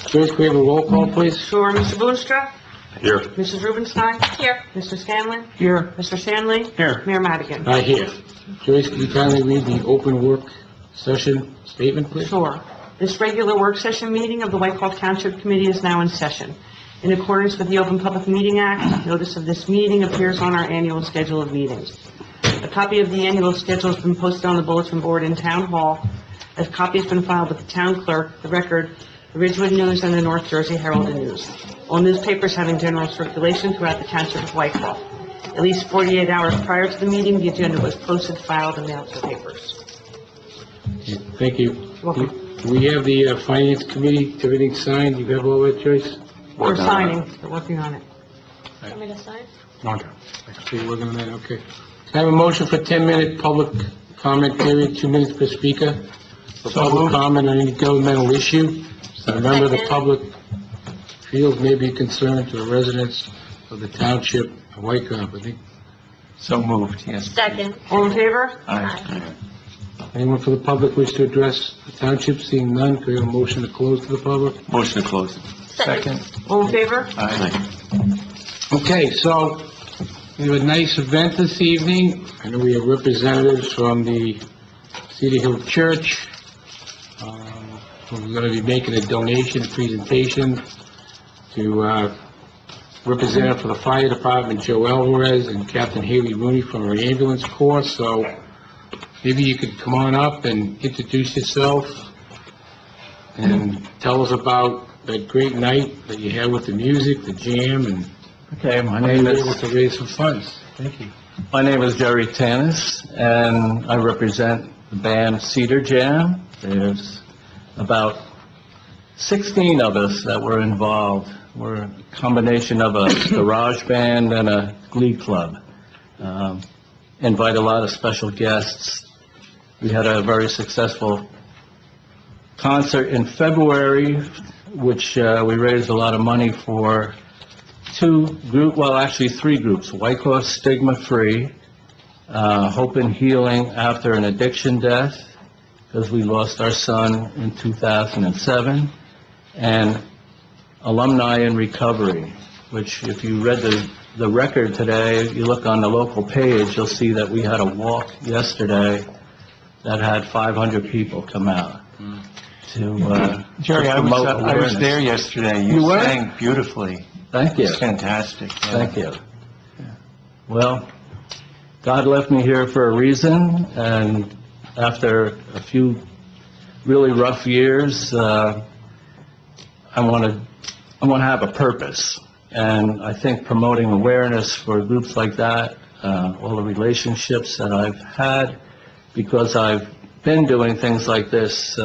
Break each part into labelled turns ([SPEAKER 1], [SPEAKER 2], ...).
[SPEAKER 1] Joyce, can we have a roll call, please?
[SPEAKER 2] Sure. Mr. Boonstra?
[SPEAKER 3] Here.
[SPEAKER 2] Mrs. Rubenstein? Here. Mr. Scanlon?
[SPEAKER 1] Here.
[SPEAKER 2] Mr. Stanley?
[SPEAKER 3] Here.
[SPEAKER 2] Mayor Madigan?
[SPEAKER 1] Here. Joyce, can you kindly read the open work session statement, please?
[SPEAKER 2] Sure. This regular work session meeting of the Wyckoff Township Committee is now in session. In accordance with the Open Public Meeting Act, notice of this meeting appears on our annual schedule of meetings. A copy of the annual schedule has been posted on the bulletin board in Town Hall. A copy has been filed with the town clerk, the Record, the Ridgewood News, and the North Jersey Herald and News. All newspapers having general circulation throughout the Township of Wyckoff. At least 48 hours prior to the meeting, the agenda was posted, filed, and mailed to the papers.
[SPEAKER 1] Thank you.
[SPEAKER 2] Welcome.
[SPEAKER 1] Do we have the Finance Committee, everything signed? You have all that, Joyce?
[SPEAKER 2] We're signing. They're working on it.
[SPEAKER 4] Want me to sign?
[SPEAKER 1] Okay. So you're working on that, okay. Can I have a motion for 10-minute public comment period, 2 minutes per speaker? For public comment on any governmental issue. So a member of the public feels may be concerned to the residents of the township of Wyckoff, I think.
[SPEAKER 3] So moved, yes.
[SPEAKER 4] Second.
[SPEAKER 2] All in favor?
[SPEAKER 3] Aye.
[SPEAKER 1] Anyone for the public wish to address the township? Seeing none, could we have a motion to close to the public?
[SPEAKER 3] Motion to close.
[SPEAKER 4] Second.
[SPEAKER 2] All in favor?
[SPEAKER 3] Aye.
[SPEAKER 1] Okay, so we have a nice event this evening. I know we have representatives from the Cedar Hill Church. We're going to be making a donation presentation to representative for the fire department, Joe Alvarez, and Captain Haley Rooney from our ambulance corps. So maybe you could come on up and introduce yourself and tell us about that great night that you had with the music, the jam, and
[SPEAKER 5] Okay, my
[SPEAKER 1] how you
[SPEAKER 5] name
[SPEAKER 1] were able
[SPEAKER 5] is,
[SPEAKER 1] to raise some funds. Thank you.
[SPEAKER 5] my name is Jerry Tanis, and I represent the band Cedar Jam. There's about 16 of us that were involved. We're a combination of a garage band and a glee club. Invite a lot of special guests. We had a very successful concert in February, which we raised a lot of money for three groups: Wyckoff Stigma Free, Hope and Healing After an Addiction Death, because we lost our son in 2007, and Alumni in Recovery, which if you read the record today, you look on the local page, you'll see that we had a walk yesterday that had 500 people come out to
[SPEAKER 3] Jerry,
[SPEAKER 5] to
[SPEAKER 3] I
[SPEAKER 5] promote
[SPEAKER 3] was
[SPEAKER 5] awareness.
[SPEAKER 3] there yesterday.
[SPEAKER 5] You
[SPEAKER 3] You
[SPEAKER 5] were?
[SPEAKER 3] sang beautifully.
[SPEAKER 5] Thank you.
[SPEAKER 3] It's fantastic. Yeah.
[SPEAKER 5] Thank you. Well, God left me here for a reason, and after a few really rough years, I want to have a purpose. And I think promoting awareness for groups like that, all the relationships that I've had, because I've been doing things like this,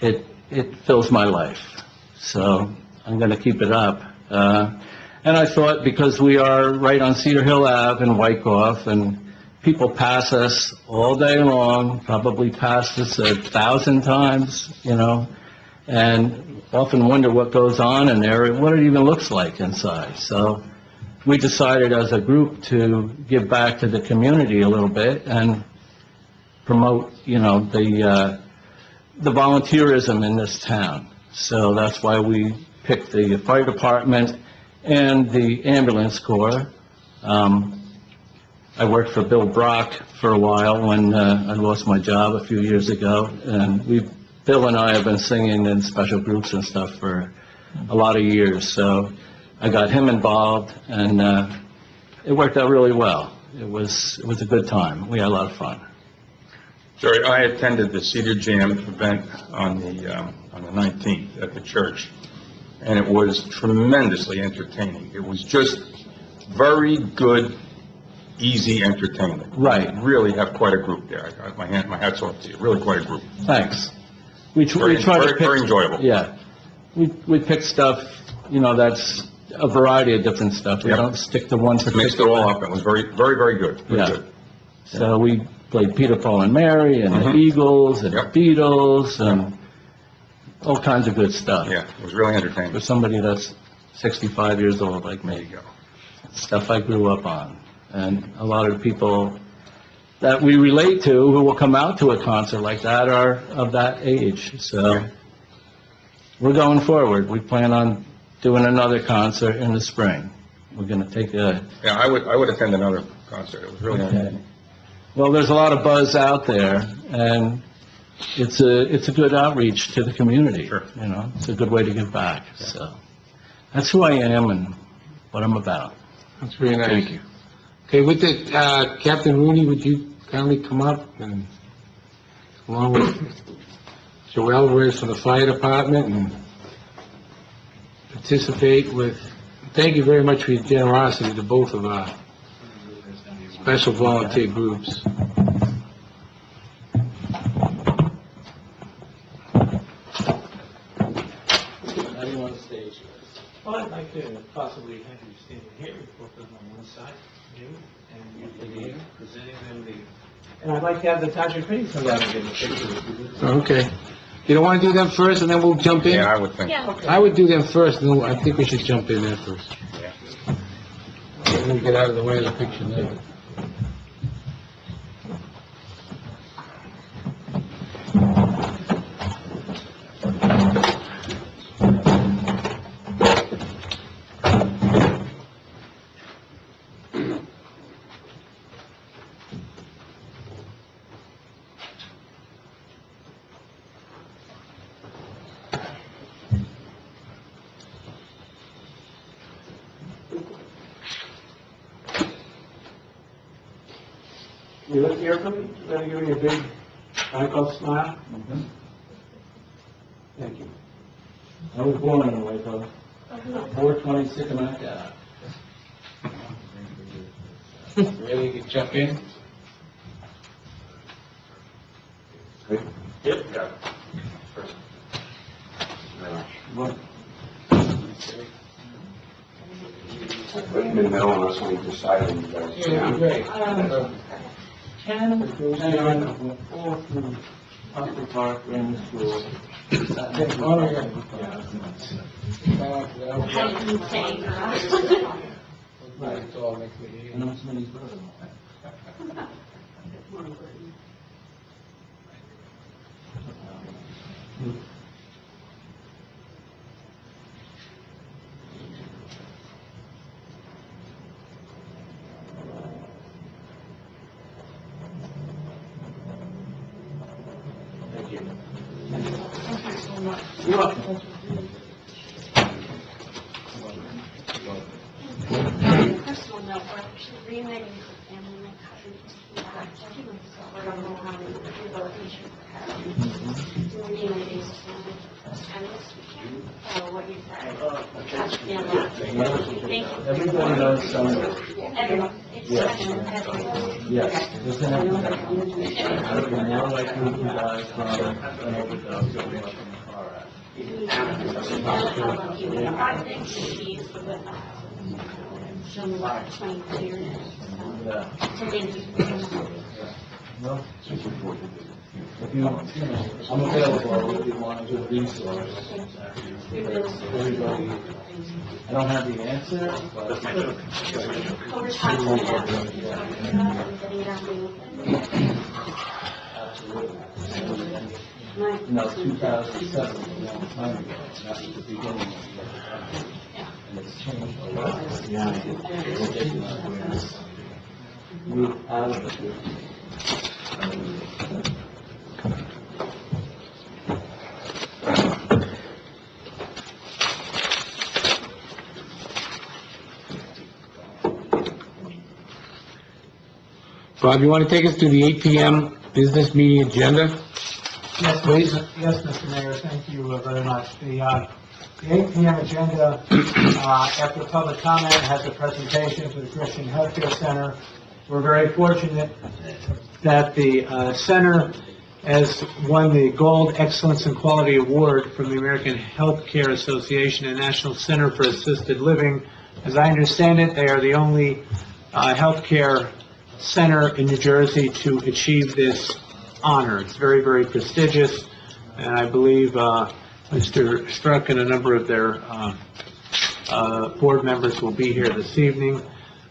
[SPEAKER 5] it fills my life. So I'm going to keep it up. And I thought, because we are right on Cedar Hill Ave in Wyckoff, and people pass us all day long, probably pass us 1,000 times, and often wonder what goes on in there and what it even looks like inside. So we decided as a group to give back to the community a little bit and promote, the volunteerism in this town. So that's why we picked the fire department and the ambulance corps. I worked for Bill Brock for a while when I lost my job a few years ago, and Bill and I have been singing in special groups and stuff for a lot of years. So I got him involved, and it worked out really well. It was a good time. We had a lot of fun.
[SPEAKER 6] Jerry, I attended the Cedar Jam event on the 19th at the church, and it was tremendously entertaining. It was just very good, easy entertainment.
[SPEAKER 5] Right.
[SPEAKER 6] You really have quite a group there. My hat's off to you. Really quite a group.
[SPEAKER 5] Thanks. We try
[SPEAKER 6] Very,
[SPEAKER 5] to
[SPEAKER 6] very,
[SPEAKER 5] pick...
[SPEAKER 6] very enjoyable.
[SPEAKER 5] Yeah. We pick stuff, that's a variety of different stuff. We
[SPEAKER 6] Yeah.
[SPEAKER 5] don't stick to one particular...
[SPEAKER 6] Mixed it all up. It was very, very, very good. Very
[SPEAKER 5] Yeah.
[SPEAKER 6] good.
[SPEAKER 5] So we played Peter, Paul, and Mary, and the
[SPEAKER 6] Mhm.
[SPEAKER 5] Eagles, and
[SPEAKER 6] Yep.
[SPEAKER 5] the Beatles, and all kinds of good stuff.
[SPEAKER 6] Yeah, it was really entertaining.
[SPEAKER 5] For somebody that's 65 years old like
[SPEAKER 6] There
[SPEAKER 5] me,
[SPEAKER 6] you go.
[SPEAKER 5] stuff I grew up on. And a lot of the people that we relate to who will come out to a concert like that are of that age, so...
[SPEAKER 6] Yeah.
[SPEAKER 5] we're going forward. We plan on doing another concert in the spring. We're going to take a,
[SPEAKER 6] Yeah, I would attend another concert. It was really entertaining.
[SPEAKER 5] well, there's a lot of buzz out there, and it's a good outreach to the community.
[SPEAKER 6] Sure.
[SPEAKER 5] You know, it's a good way to give back, so. That's who I am and what I'm about.
[SPEAKER 1] That's very nice. Thank you. Okay, with the, Captain Rooney, would you kindly come up and, along with Joe Alvarez from the fire department, and participate with, thank you very much for your generosity to both of our special volunteer groups.
[SPEAKER 7] Well, I'd like to possibly have you stand here, both of them on one side, you and you again, presenting them the, and I'd like to have the Township Committee come down and get a picture with you.
[SPEAKER 1] Okay. You don't want to do them first, and then we'll jump in?
[SPEAKER 6] Yeah, I would think.
[SPEAKER 4] Yeah.
[SPEAKER 1] I would do them first, and then I think we should jump in there first.
[SPEAKER 6] Yeah.
[SPEAKER 1] We'll get out of the way of the picture now.
[SPEAKER 7] You look here for me, let me give you a big, Wyckoff smile. Thank you.
[SPEAKER 5] I was born in Wyckoff, 420 Sycamore Ave.
[SPEAKER 1] Ready to jump in?
[SPEAKER 6] Yep, got it.
[SPEAKER 8] Put them in the middle unless we decide on you guys.
[SPEAKER 1] Yeah, great.
[SPEAKER 5] 10 on 4 through Upper Park Grammar School. And I'm somebody's brother.
[SPEAKER 7] Thank you.
[SPEAKER 5] You're welcome.
[SPEAKER 4] Personal note, we're actually reuniting with family and cousins. So we're going to go on and do the location for the reuniting with family for the first time this weekend. So what you said. Thank you.
[SPEAKER 5] Everybody knows someone.
[SPEAKER 4] Everyone. It's
[SPEAKER 5] Yes. Yes. There's an epidemic. I would be more likely to die from an overdose than from a car accident.
[SPEAKER 4] I think she's with some about 22 years.
[SPEAKER 5] Yeah.
[SPEAKER 4] So thank you.
[SPEAKER 5] Well, if you, I'm available if you want to do a resource. Everybody, I don't have the answer, but.
[SPEAKER 4] Over time,
[SPEAKER 5] Absolutely. You know, 2007 was a long time ago, and that was the beginning of the epidemic. And it's changed a lot. Yeah. It's ridiculous. Move out of it.
[SPEAKER 1] Bob, you want to take us to the 8 p.m. business meeting agenda?
[SPEAKER 7] Yes,
[SPEAKER 1] Please.
[SPEAKER 7] Yes, Mr. Mayor, thank you very much. The 8 p.m. agenda, after public comment, has a presentation to the Christian Healthcare Center. We're very fortunate that the center has won the Gold Excellence and Quality Award from the American Healthcare Association and National Center for Assisted Living. As I understand it, they are the only healthcare center in New Jersey to achieve this honor. It's very, very prestigious, and I believe Mr. Struck and a number of their board members will be here this evening.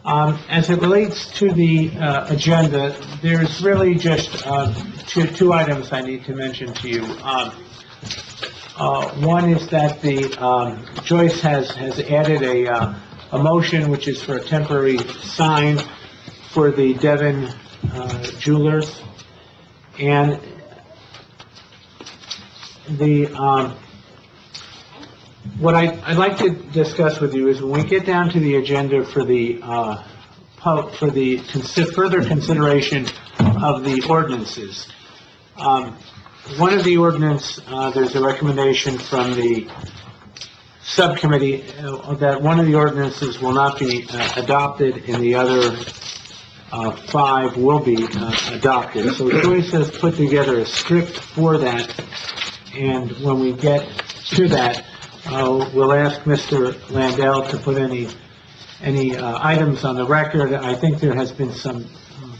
[SPEAKER 7] As it relates to the agenda, there's really just two items I need to mention to you. One is that Joyce has added a motion, which is for a temporary sign for the Devon Jewelers. And what I'd like to discuss with you is when we get down to the agenda for the further consideration of the ordinances. One of the ordinance, there's a recommendation from the subcommittee that one of the ordinances will not be adopted and the other 5 will be adopted. So Joyce has put together a script for that, and when we get to that, we'll ask Mr. Landell to put any items on the record. I think there has been some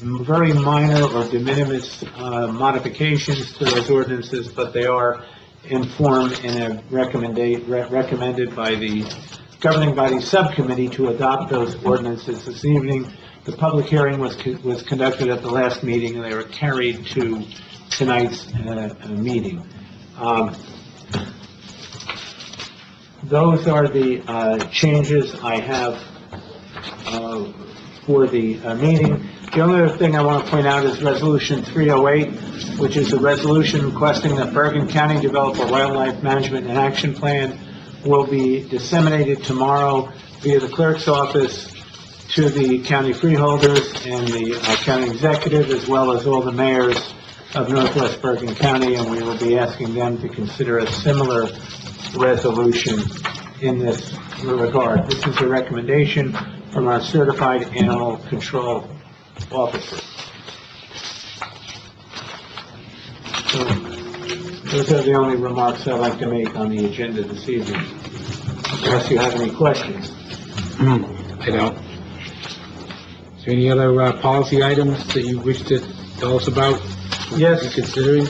[SPEAKER 7] very minor or de minimis modifications to those ordinances, but they are informed and recommended by the governing body subcommittee to adopt those ordinances this evening. The public hearing was conducted at the last meeting, and they were carried to tonight's meeting. Those are the changes I have for the meeting. The only other thing I want to point out is Resolution 308, which is a resolution requesting that Bergen County develop a wildlife management and action plan, will be disseminated tomorrow via the clerk's office to the county freeholders and the county executive, as well as all the mayors of Northwest Bergen County, and we will be asking them to consider a similar resolution in this regard. This is a recommendation from our certified animal control officer. So, those are the only remarks I'd like to make on the agenda this evening, unless you have any questions.
[SPEAKER 1] I don't. Is there any other policy items that you wish to tell us about?
[SPEAKER 7] Yes.
[SPEAKER 1] You're considering,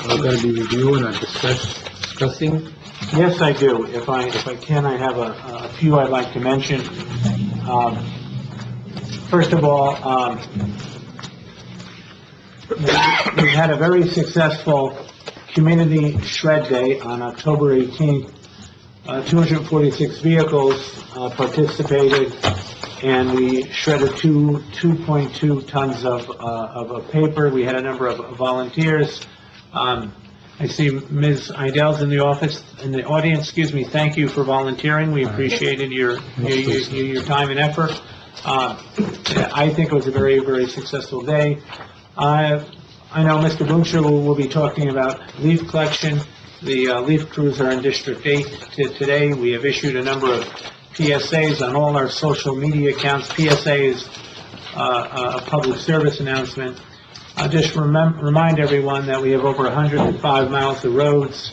[SPEAKER 1] or going to be reviewing or discussing?
[SPEAKER 7] Yes, I do. If I can, I have a few I'd like to mention. First of all, we had a very successful Community Shred Day on October 18th. 246 vehicles participated, and we shredded 2.2 tons of paper. We had a number of volunteers. I see Ms. Idell's in the audience. Excuse me. Thank you for volunteering. We appreciated your time and effort. I think it was a very, very successful day. I know Mr. Buncher will be talking about leaf collection. The leaf crews are in District 8 today. We have issued a number of PSAs on all our social media accounts. PSA is a public service announcement. I'll just remind everyone that we have over 105 miles of roads.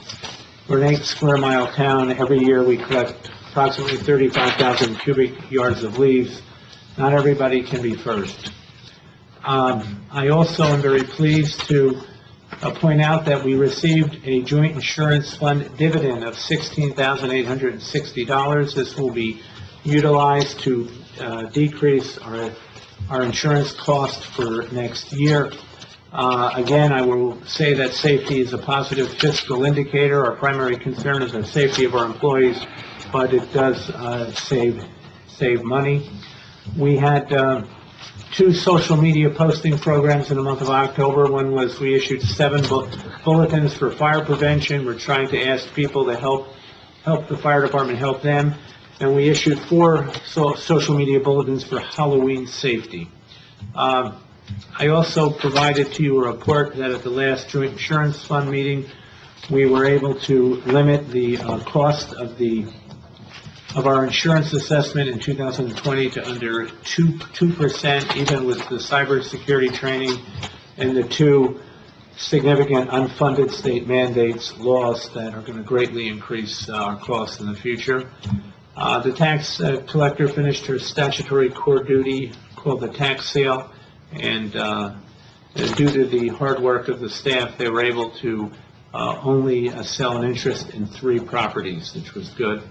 [SPEAKER 7] We're an 8-square-mile town. Every year we collect approximately 35,000 cubic yards of leaves. Not everybody can be first. I also am very pleased to point out that we received a joint insurance fund dividend of $16,860. This will be utilized to decrease our insurance cost for next year. Again, I will say that safety is a positive fiscal indicator. Our primary concern is the safety of our employees, but it does save money. We had 2 social media posting programs in the month of October. One was we issued 7 bulletins for fire prevention. We're trying to ask people to help the fire department help them. And we issued 4 social media bulletins for Halloween safety. I also provided to you a report that at the last joint insurance fund meeting, we were able to limit the cost of our insurance assessment in 2020 to under 2%, even with the cybersecurity training and the 2 significant unfunded state mandates laws that are going to greatly increase our costs in the future. The tax collector finished her statutory core duty called the tax sale, and due to the hard work of the staff, they were able to only sell an interest in 3 properties, which was good.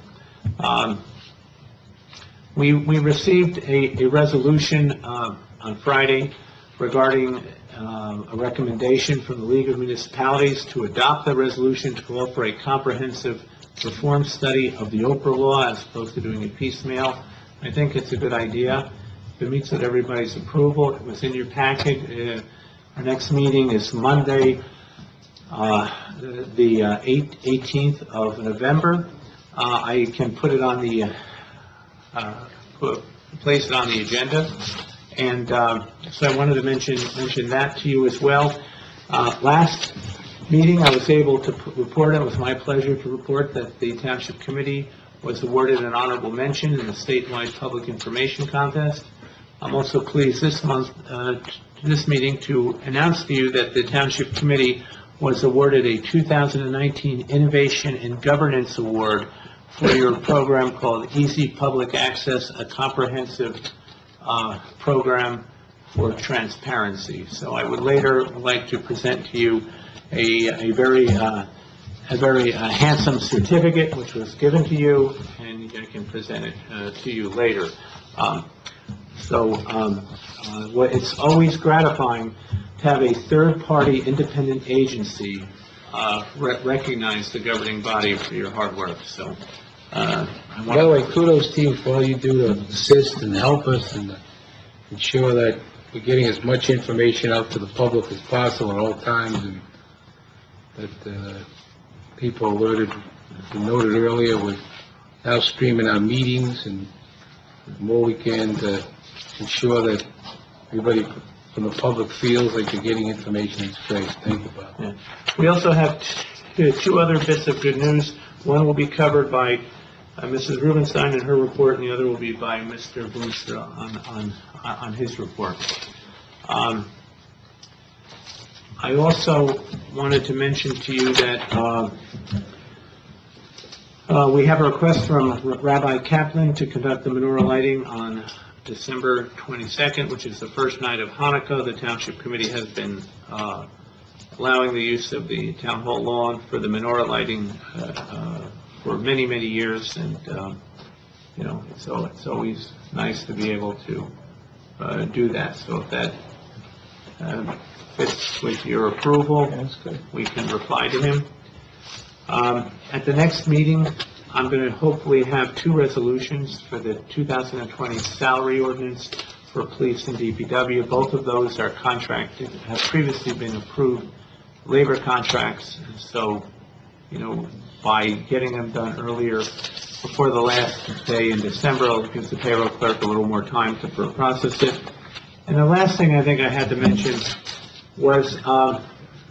[SPEAKER 7] We received a resolution on Friday regarding a recommendation from the League of Municipalities to adopt the resolution to call for a comprehensive reform study of the Oprah law as opposed to doing it piecemeal. I think it's a good idea. If it meets with everybody's approval, it was in your packet. Our next meeting is Monday, the 18th of November. I can put it on the, place it on the agenda. And so I wanted to mention that to you as well. Last meeting, I was able to report, it was my pleasure to report that the Township Committee was awarded an honorable mention in the statewide public information contest. I'm also pleased this month, this meeting, to announce to you that the Township Committee was awarded a 2019 Innovation in Governance Award for your program called Easy Public Access, a comprehensive program for transparency. So I would later like to present to you a very handsome certificate which was given to you, and I can present it to you later. It's always gratifying to have a third-party independent agency recognize the governing body for your hard work. So,
[SPEAKER 1] By the way, kudos to you for all you do to assist and help us and ensure that we're getting as much information out to the public as possible at all times, and that people are alerted, as we noted earlier, we're now streaming our meetings, and the more we can to ensure that everybody from the public feels like they're getting information. It's great. Thank you, Bob.
[SPEAKER 7] yeah. We also have two other bits of good news. One will be covered by Mrs. Rubenstein in her report, and the other will be by Mr. Boonstra on his report. I also wanted to mention to you that we have a request from Rabbi Kaplan to conduct the menorah lighting on December 22nd, which is the first night of Hanukkah. The Township Committee has been allowing the use of the Town Hall lawn for the menorah lighting for many, many years, and it's always nice to be able to do that. So if that fits with your approval, we can reply to him. At the next meeting, I'm going to hopefully have two resolutions for the 2020 salary ordinance for police and DPW. Both of those are contracted, have previously been approved labor contracts, so by getting them done earlier, before the last day in December, it gives the payroll clerk a little more time to process it. And the last thing I think I had to mention was,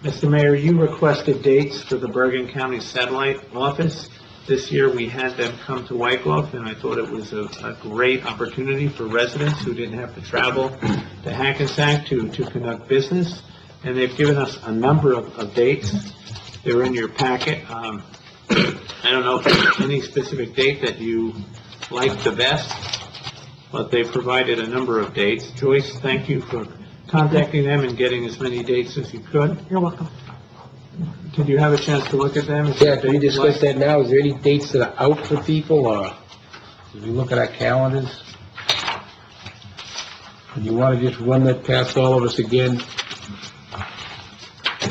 [SPEAKER 7] Mr. Mayor, you requested dates for the Bergen County Satellite Office. This year, we had them come to Wyckoff, and I thought it was a great opportunity for residents who didn't have to travel to Hackensack to conduct business. And they've given us a number of dates. They're in your packet. I don't know if there's any specific date that you like the best, but they provided a number of dates. Joyce, thank you for contacting them and getting as many dates as you could.
[SPEAKER 2] You're welcome.
[SPEAKER 7] Did you have a chance to look at them?
[SPEAKER 1] Yeah, can we discuss that now? Is there any dates that are out for people, or did we look at our calendars? Do you want to just run that past all of us again?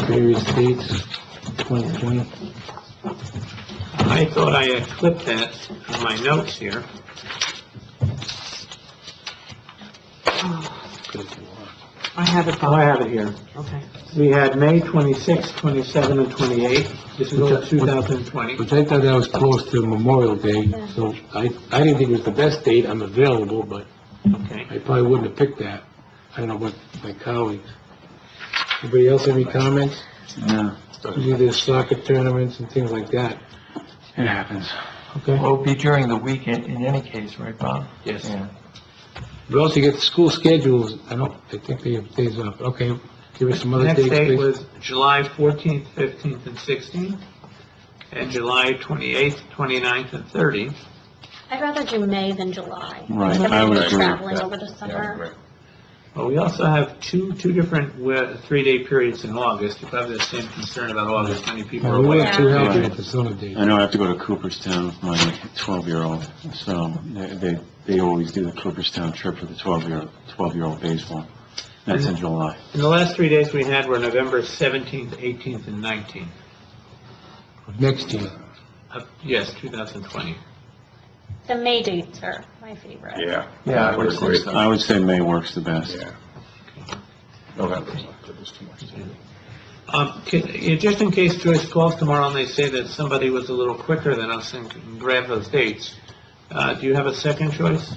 [SPEAKER 1] Various dates, 2020.
[SPEAKER 7] I thought I had clipped that on my notes here.
[SPEAKER 2] I have it.
[SPEAKER 7] Oh, I have it here.
[SPEAKER 2] Okay.
[SPEAKER 7] We had May 26, 27, and 28. This is all 2020.
[SPEAKER 1] Which I thought that was close to Memorial Day, so I didn't think it was the best date. I'm available, but
[SPEAKER 7] Okay.
[SPEAKER 1] I probably wouldn't have picked that. I don't know about my colleagues. Anybody else have any comments?
[SPEAKER 3] No,
[SPEAKER 1] Usually there's soccer tournaments and things like that.
[SPEAKER 3] it happens.
[SPEAKER 1] Okay.
[SPEAKER 3] Well, it'll be during the weekend in any case, right, Bob?
[SPEAKER 7] Yes.
[SPEAKER 3] Yeah.
[SPEAKER 1] We also get the school schedules. I think they have days off. Okay, give us some other
[SPEAKER 7] Next
[SPEAKER 1] dates,
[SPEAKER 7] date
[SPEAKER 1] please.
[SPEAKER 7] was July 14th, 15th, and 16th, and July 28th, 29th, and 30th.
[SPEAKER 4] I'd rather do May than July.
[SPEAKER 3] Right,
[SPEAKER 4] Because
[SPEAKER 3] I
[SPEAKER 4] I'm
[SPEAKER 3] would
[SPEAKER 4] gonna be
[SPEAKER 3] agree with
[SPEAKER 4] traveling
[SPEAKER 3] that.
[SPEAKER 4] over the summer.
[SPEAKER 7] Well, we also have two different 3-day periods in August. You probably have the same concern about August. Many people are
[SPEAKER 1] We
[SPEAKER 7] away.
[SPEAKER 1] weren't too
[SPEAKER 4] Yeah.
[SPEAKER 1] happy with the summer date.
[SPEAKER 9] I know I have to go to Cooperstown with my 12-year-old, so they always do the Cooperstown trip for the 12-year-old baseball. That's in July.
[SPEAKER 7] And the last 3 days we had were November 17th, 18th, and 19th.
[SPEAKER 1] Next year.
[SPEAKER 7] Yes, 2020.
[SPEAKER 4] The May dates are my favorite.
[SPEAKER 6] Yeah.
[SPEAKER 3] Yeah,
[SPEAKER 6] I would agree.
[SPEAKER 9] I would say May works the best.
[SPEAKER 6] Yeah. November's not good, there's too much to do.
[SPEAKER 7] Just in case Joyce calls tomorrow and they say that somebody was a little quicker than us and can grab those dates, do you have a second choice?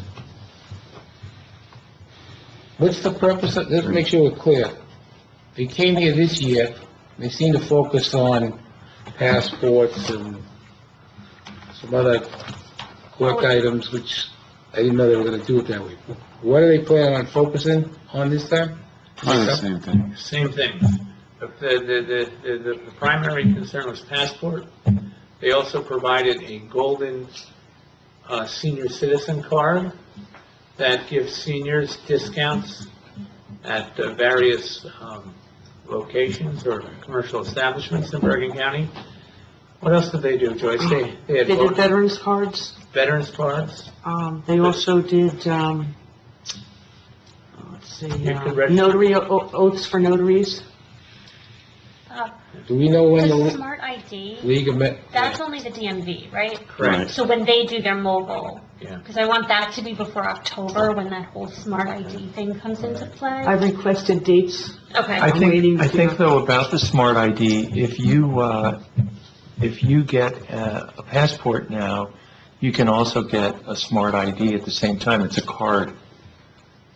[SPEAKER 1] What's the purpose of, let's make sure we're clear. They came here this year, they seem to focus on passports and some other work items, which I didn't know they were gonna do it that way. What are they planning on focusing on this time?
[SPEAKER 9] Probably the same thing.
[SPEAKER 7] Same thing. The primary concern was passport. They also provided a golden senior citizen card that gives seniors discounts at various locations or commercial establishments in Bergen County. What else did they do, Joyce? They had
[SPEAKER 2] They did veterans cards.
[SPEAKER 7] veterans cards.
[SPEAKER 2] They also did, let's see,
[SPEAKER 7] You could register-
[SPEAKER 2] notary, oaths for notaries.
[SPEAKER 1] Do we know when
[SPEAKER 4] The
[SPEAKER 1] the
[SPEAKER 4] Smart ID,
[SPEAKER 1] League of Met?
[SPEAKER 4] that's only the DMV, right?
[SPEAKER 7] Correct.
[SPEAKER 4] So when they do their mobile,
[SPEAKER 7] Yeah.
[SPEAKER 4] because I want that to be before October, when that whole Smart ID thing comes into play.
[SPEAKER 2] I've requested dates.
[SPEAKER 4] Okay.
[SPEAKER 3] I
[SPEAKER 2] waiting
[SPEAKER 3] think, I
[SPEAKER 2] to-
[SPEAKER 3] think though about the smart ID, if you get a passport now, you can also get a smart ID at the same time. It's a card.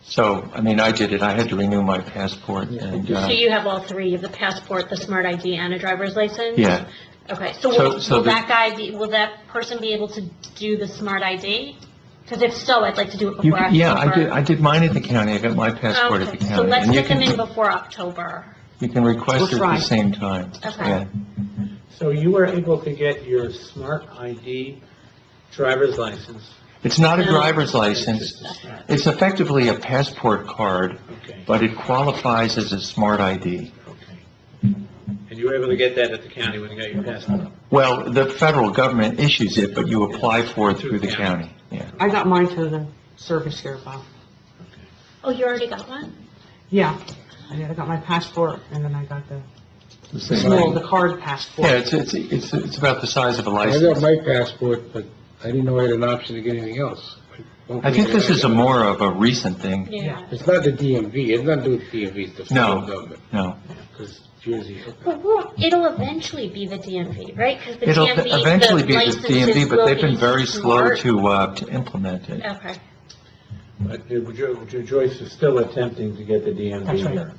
[SPEAKER 3] So, I mean, I did it. I had to renew my passport and,
[SPEAKER 4] So you have all three, you have the passport, the Smart ID, and a driver's license?
[SPEAKER 3] yeah.
[SPEAKER 4] Okay, so
[SPEAKER 3] So
[SPEAKER 4] will
[SPEAKER 3] the-
[SPEAKER 4] that guy be, will that person be able to do the Smart ID? Because if so, I'd like to do it
[SPEAKER 3] You,
[SPEAKER 4] before October.
[SPEAKER 3] yeah, I did mine at the county. I got my passport at the
[SPEAKER 4] Okay,
[SPEAKER 3] county.
[SPEAKER 4] so let's
[SPEAKER 3] And you
[SPEAKER 4] get them in
[SPEAKER 3] can,
[SPEAKER 4] before October.
[SPEAKER 3] you can request
[SPEAKER 2] We'll
[SPEAKER 3] it at
[SPEAKER 2] try.
[SPEAKER 3] the same time.
[SPEAKER 4] Okay.
[SPEAKER 3] Yeah.
[SPEAKER 7] So you were able to get your Smart ID driver's license.
[SPEAKER 3] It's not a
[SPEAKER 4] No.
[SPEAKER 3] driver's license. It's effectively a passport card,
[SPEAKER 7] Okay,
[SPEAKER 3] but it qualifies as a smart ID.
[SPEAKER 7] okay. And you were able to get that at the county when you got your passport?
[SPEAKER 3] Well, the federal government issues it, but you apply for it through the county. Yeah.
[SPEAKER 2] I got mine to the service here, Bob.
[SPEAKER 4] Oh, you already got one?
[SPEAKER 2] Yeah, I got my passport, and then I got the
[SPEAKER 3] The same
[SPEAKER 2] small,
[SPEAKER 3] thing.
[SPEAKER 2] the card passport.
[SPEAKER 3] Yeah, it's about the size of a
[SPEAKER 1] I got
[SPEAKER 3] license.
[SPEAKER 1] my passport, but I didn't know I had an option to get anything else.
[SPEAKER 3] I think this is a more of a recent thing.
[SPEAKER 4] Yeah.
[SPEAKER 1] It's not the DMV, it's not the DMV, it's the federal
[SPEAKER 3] No.
[SPEAKER 1] government,
[SPEAKER 3] No.
[SPEAKER 1] because Jersey,
[SPEAKER 4] But it'll eventually be the DMV, right? Because the
[SPEAKER 3] It'll
[SPEAKER 4] DMV,
[SPEAKER 3] eventually be the
[SPEAKER 4] licenses
[SPEAKER 3] DMV, but
[SPEAKER 4] will
[SPEAKER 3] they've been
[SPEAKER 4] be
[SPEAKER 3] very slow
[SPEAKER 4] smart.
[SPEAKER 3] to implement it.
[SPEAKER 4] Okay.
[SPEAKER 7] But Joyce is still attempting to get the DMV
[SPEAKER 2] That's right.
[SPEAKER 7] here.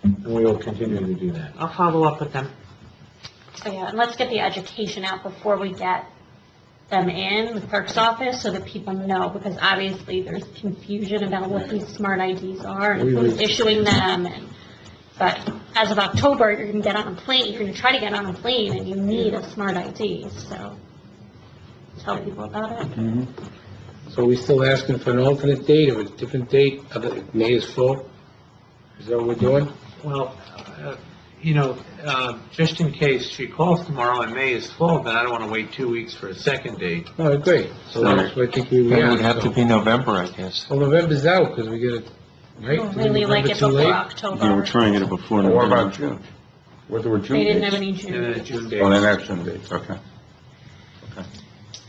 [SPEAKER 7] And we will continue to do that.
[SPEAKER 2] I'll follow up with them.
[SPEAKER 4] So yeah, and let's get the education out before we get them in the clerk's office so that people know, because obviously there's confusion about what these smart IDs are and who's issuing them. But as of October, you're going to get on a plane, you're going to try to get on a plane and you need a smart ID, so tell people about it.
[SPEAKER 1] so we still asking for an alternate date or a different date, other, May is full? Is that what we're doing?
[SPEAKER 7] Well, just in case she calls tomorrow and May is full, then I don't want to wait 2 weeks for a second date.
[SPEAKER 1] No, great, so that's what I think we
[SPEAKER 3] It would
[SPEAKER 1] are.
[SPEAKER 3] have to be November, I guess.
[SPEAKER 1] Well, November's out, because we get it, right?
[SPEAKER 4] We'll really like it
[SPEAKER 1] November too
[SPEAKER 4] before
[SPEAKER 1] late?
[SPEAKER 9] Yeah, we're
[SPEAKER 4] October.
[SPEAKER 9] trying to get it before
[SPEAKER 6] What
[SPEAKER 9] November.
[SPEAKER 6] about June? What were June
[SPEAKER 4] They didn't
[SPEAKER 6] dates?
[SPEAKER 4] have any
[SPEAKER 7] And then a
[SPEAKER 4] June.
[SPEAKER 7] June date.
[SPEAKER 6] Oh, then that's June dates, okay.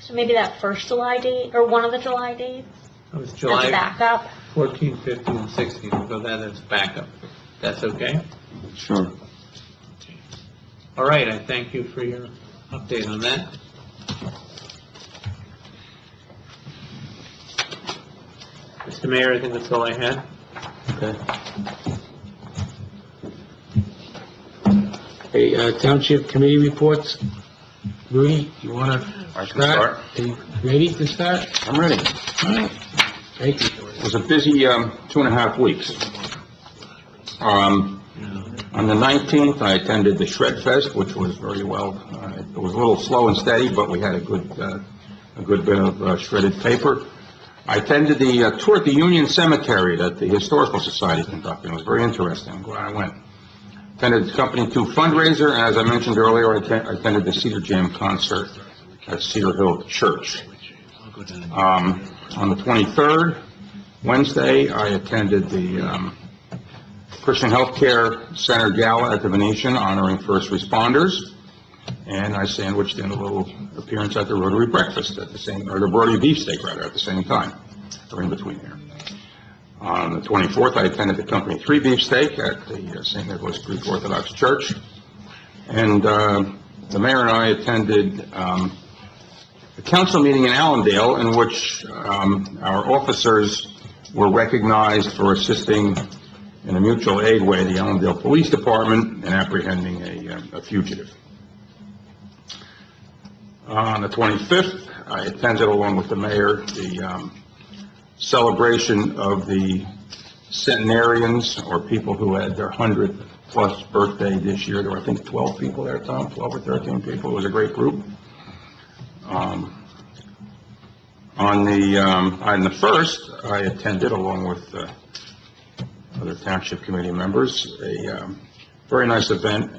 [SPEAKER 4] So maybe that first July date, or one of the July dates,
[SPEAKER 7] It was
[SPEAKER 4] as a
[SPEAKER 7] July
[SPEAKER 4] backup.
[SPEAKER 7] 14th, 15th, and 16th. We'll go that as backup. That's okay?
[SPEAKER 9] Sure.
[SPEAKER 7] All right, I thank you for your update on that. Mr. Mayor, I think that's all I had.
[SPEAKER 1] Hey, Township Committee reports. Rudy, you wanna
[SPEAKER 6] I can
[SPEAKER 1] start?
[SPEAKER 6] start.
[SPEAKER 1] Are you ready to start?
[SPEAKER 6] I'm ready.
[SPEAKER 1] All right. Thank you.
[SPEAKER 6] It was a busy 2.5 weeks. On the 19th, I attended the Shred Fest, which was very well. It was a little slow and steady, but we had a good bit of shredded paper. I attended the tour at the Union Cemetery that the Historical Society conducted. It was very interesting. I'm glad I went. Attended the Company 2 fundraiser, and as I mentioned earlier, I attended the Cedar Jam concert at Cedar Hill Church. On the 23rd, Wednesday, I attended the Christian Healthcare Center Gala at the Venetian honoring first responders. And I sandwiched in a little appearance at the Rotary Breakfast at the same, or the Rotary Beefsteak rather, at the same time, or in between there. On the 24th, I attended the Company 3 Beefsteak at the St. Nicholas Greek Orthodox Church. And the mayor and I attended a council meeting in Allendale in which our officers were recognized for assisting in a mutual aid way the Allendale Police Department in apprehending a fugitive. On the 25th, I attended along with the mayor the celebration of the centenarians, or people who had their 100th plus birthday this year. There were, I think, 12 people there, Tom, 12 or 13 people. It was a great group. On the 1st, I attended, along with other Township Committee members, a very nice event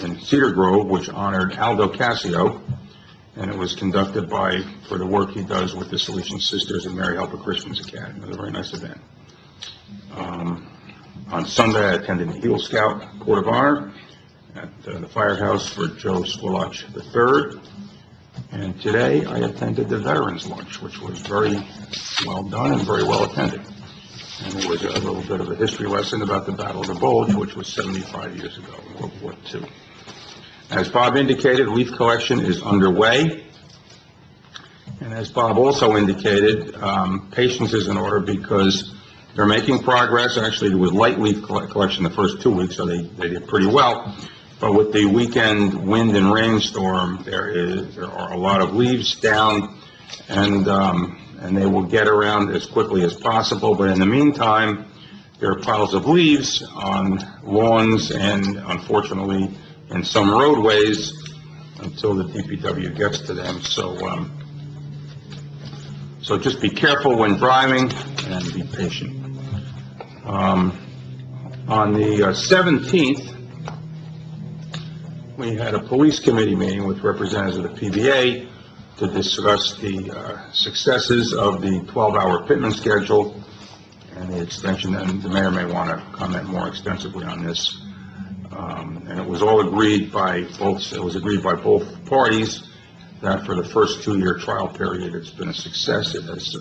[SPEAKER 6] in Cedar Grove, which honored Aldo Cassio, and it was conducted for the work he does with the Salesian Sisters and Mary Helper Christians Academy. It was a very nice event. On Sunday, I attended the Eagle Scout Court of Honor at the firehouse for Joe Swilach III. And today, I attended the Veterans Lunch, which was very well done and very well attended. And it was a little bit of a history lesson about the Battle of the Bulge, which was 75 years ago in World War II. As Bob indicated, leaf collection is underway. And as Bob also indicated, patience is in order because they're making progress. Actually, with light leaf collection the first 2 weeks, so they did pretty well. But with the weekend wind and rainstorm, there are a lot of leaves down, and they will get around as quickly as possible. But in the meantime, there are piles of leaves on lawns and, unfortunately, in some roadways until the DPW gets to them. So just be careful when driving and be patient. On the 17th, we had a police committee meeting with representatives of the PBA to discuss the successes of the 12-hour pitman schedule and the extension, and the mayor may want to comment more extensively on this. And it was all agreed by both, parties that for the first 2-year trial period, it's been a success. It has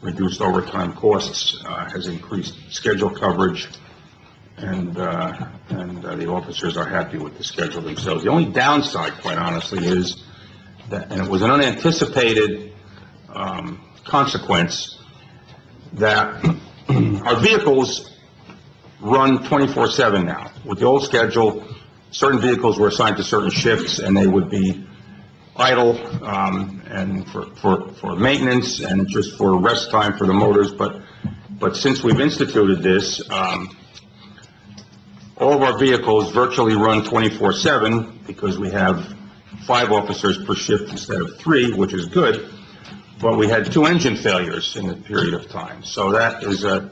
[SPEAKER 6] reduced overtime costs, has increased schedule coverage, and the officers are happy with the schedule themselves. The only downside, quite honestly, is that, and it was an unanticipated consequence, that our vehicles run 24/7 now. With the old schedule, certain vehicles were assigned to certain shifts, and they would be idle and for maintenance and just for rest time for the motors. But since we've instituted this, all of our vehicles virtually run 24/7 because we have 5 officers per shift instead of 3, which is good. But we had 2 engine failures in a period of time, so that is a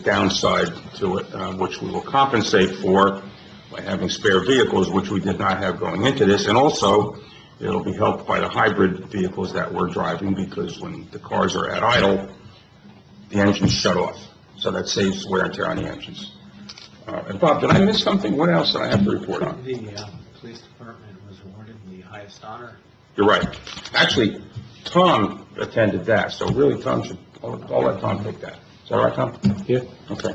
[SPEAKER 6] downside to it, which we will compensate for by having spare vehicles, which we did not have going into this. And also, it'll be helped by the hybrid vehicles that we're driving, because when the cars are at idle, the engines shut off. So that saves wear and tear on the engines. And Bob, did I miss something? What else did I have to report on?
[SPEAKER 7] The police department was awarded the highest honor.
[SPEAKER 6] You're right. Actually, Tom attended that, so really, Tom should, I'll let Tom take that. Is that all right, Tom?
[SPEAKER 1] Yeah.
[SPEAKER 6] Okay.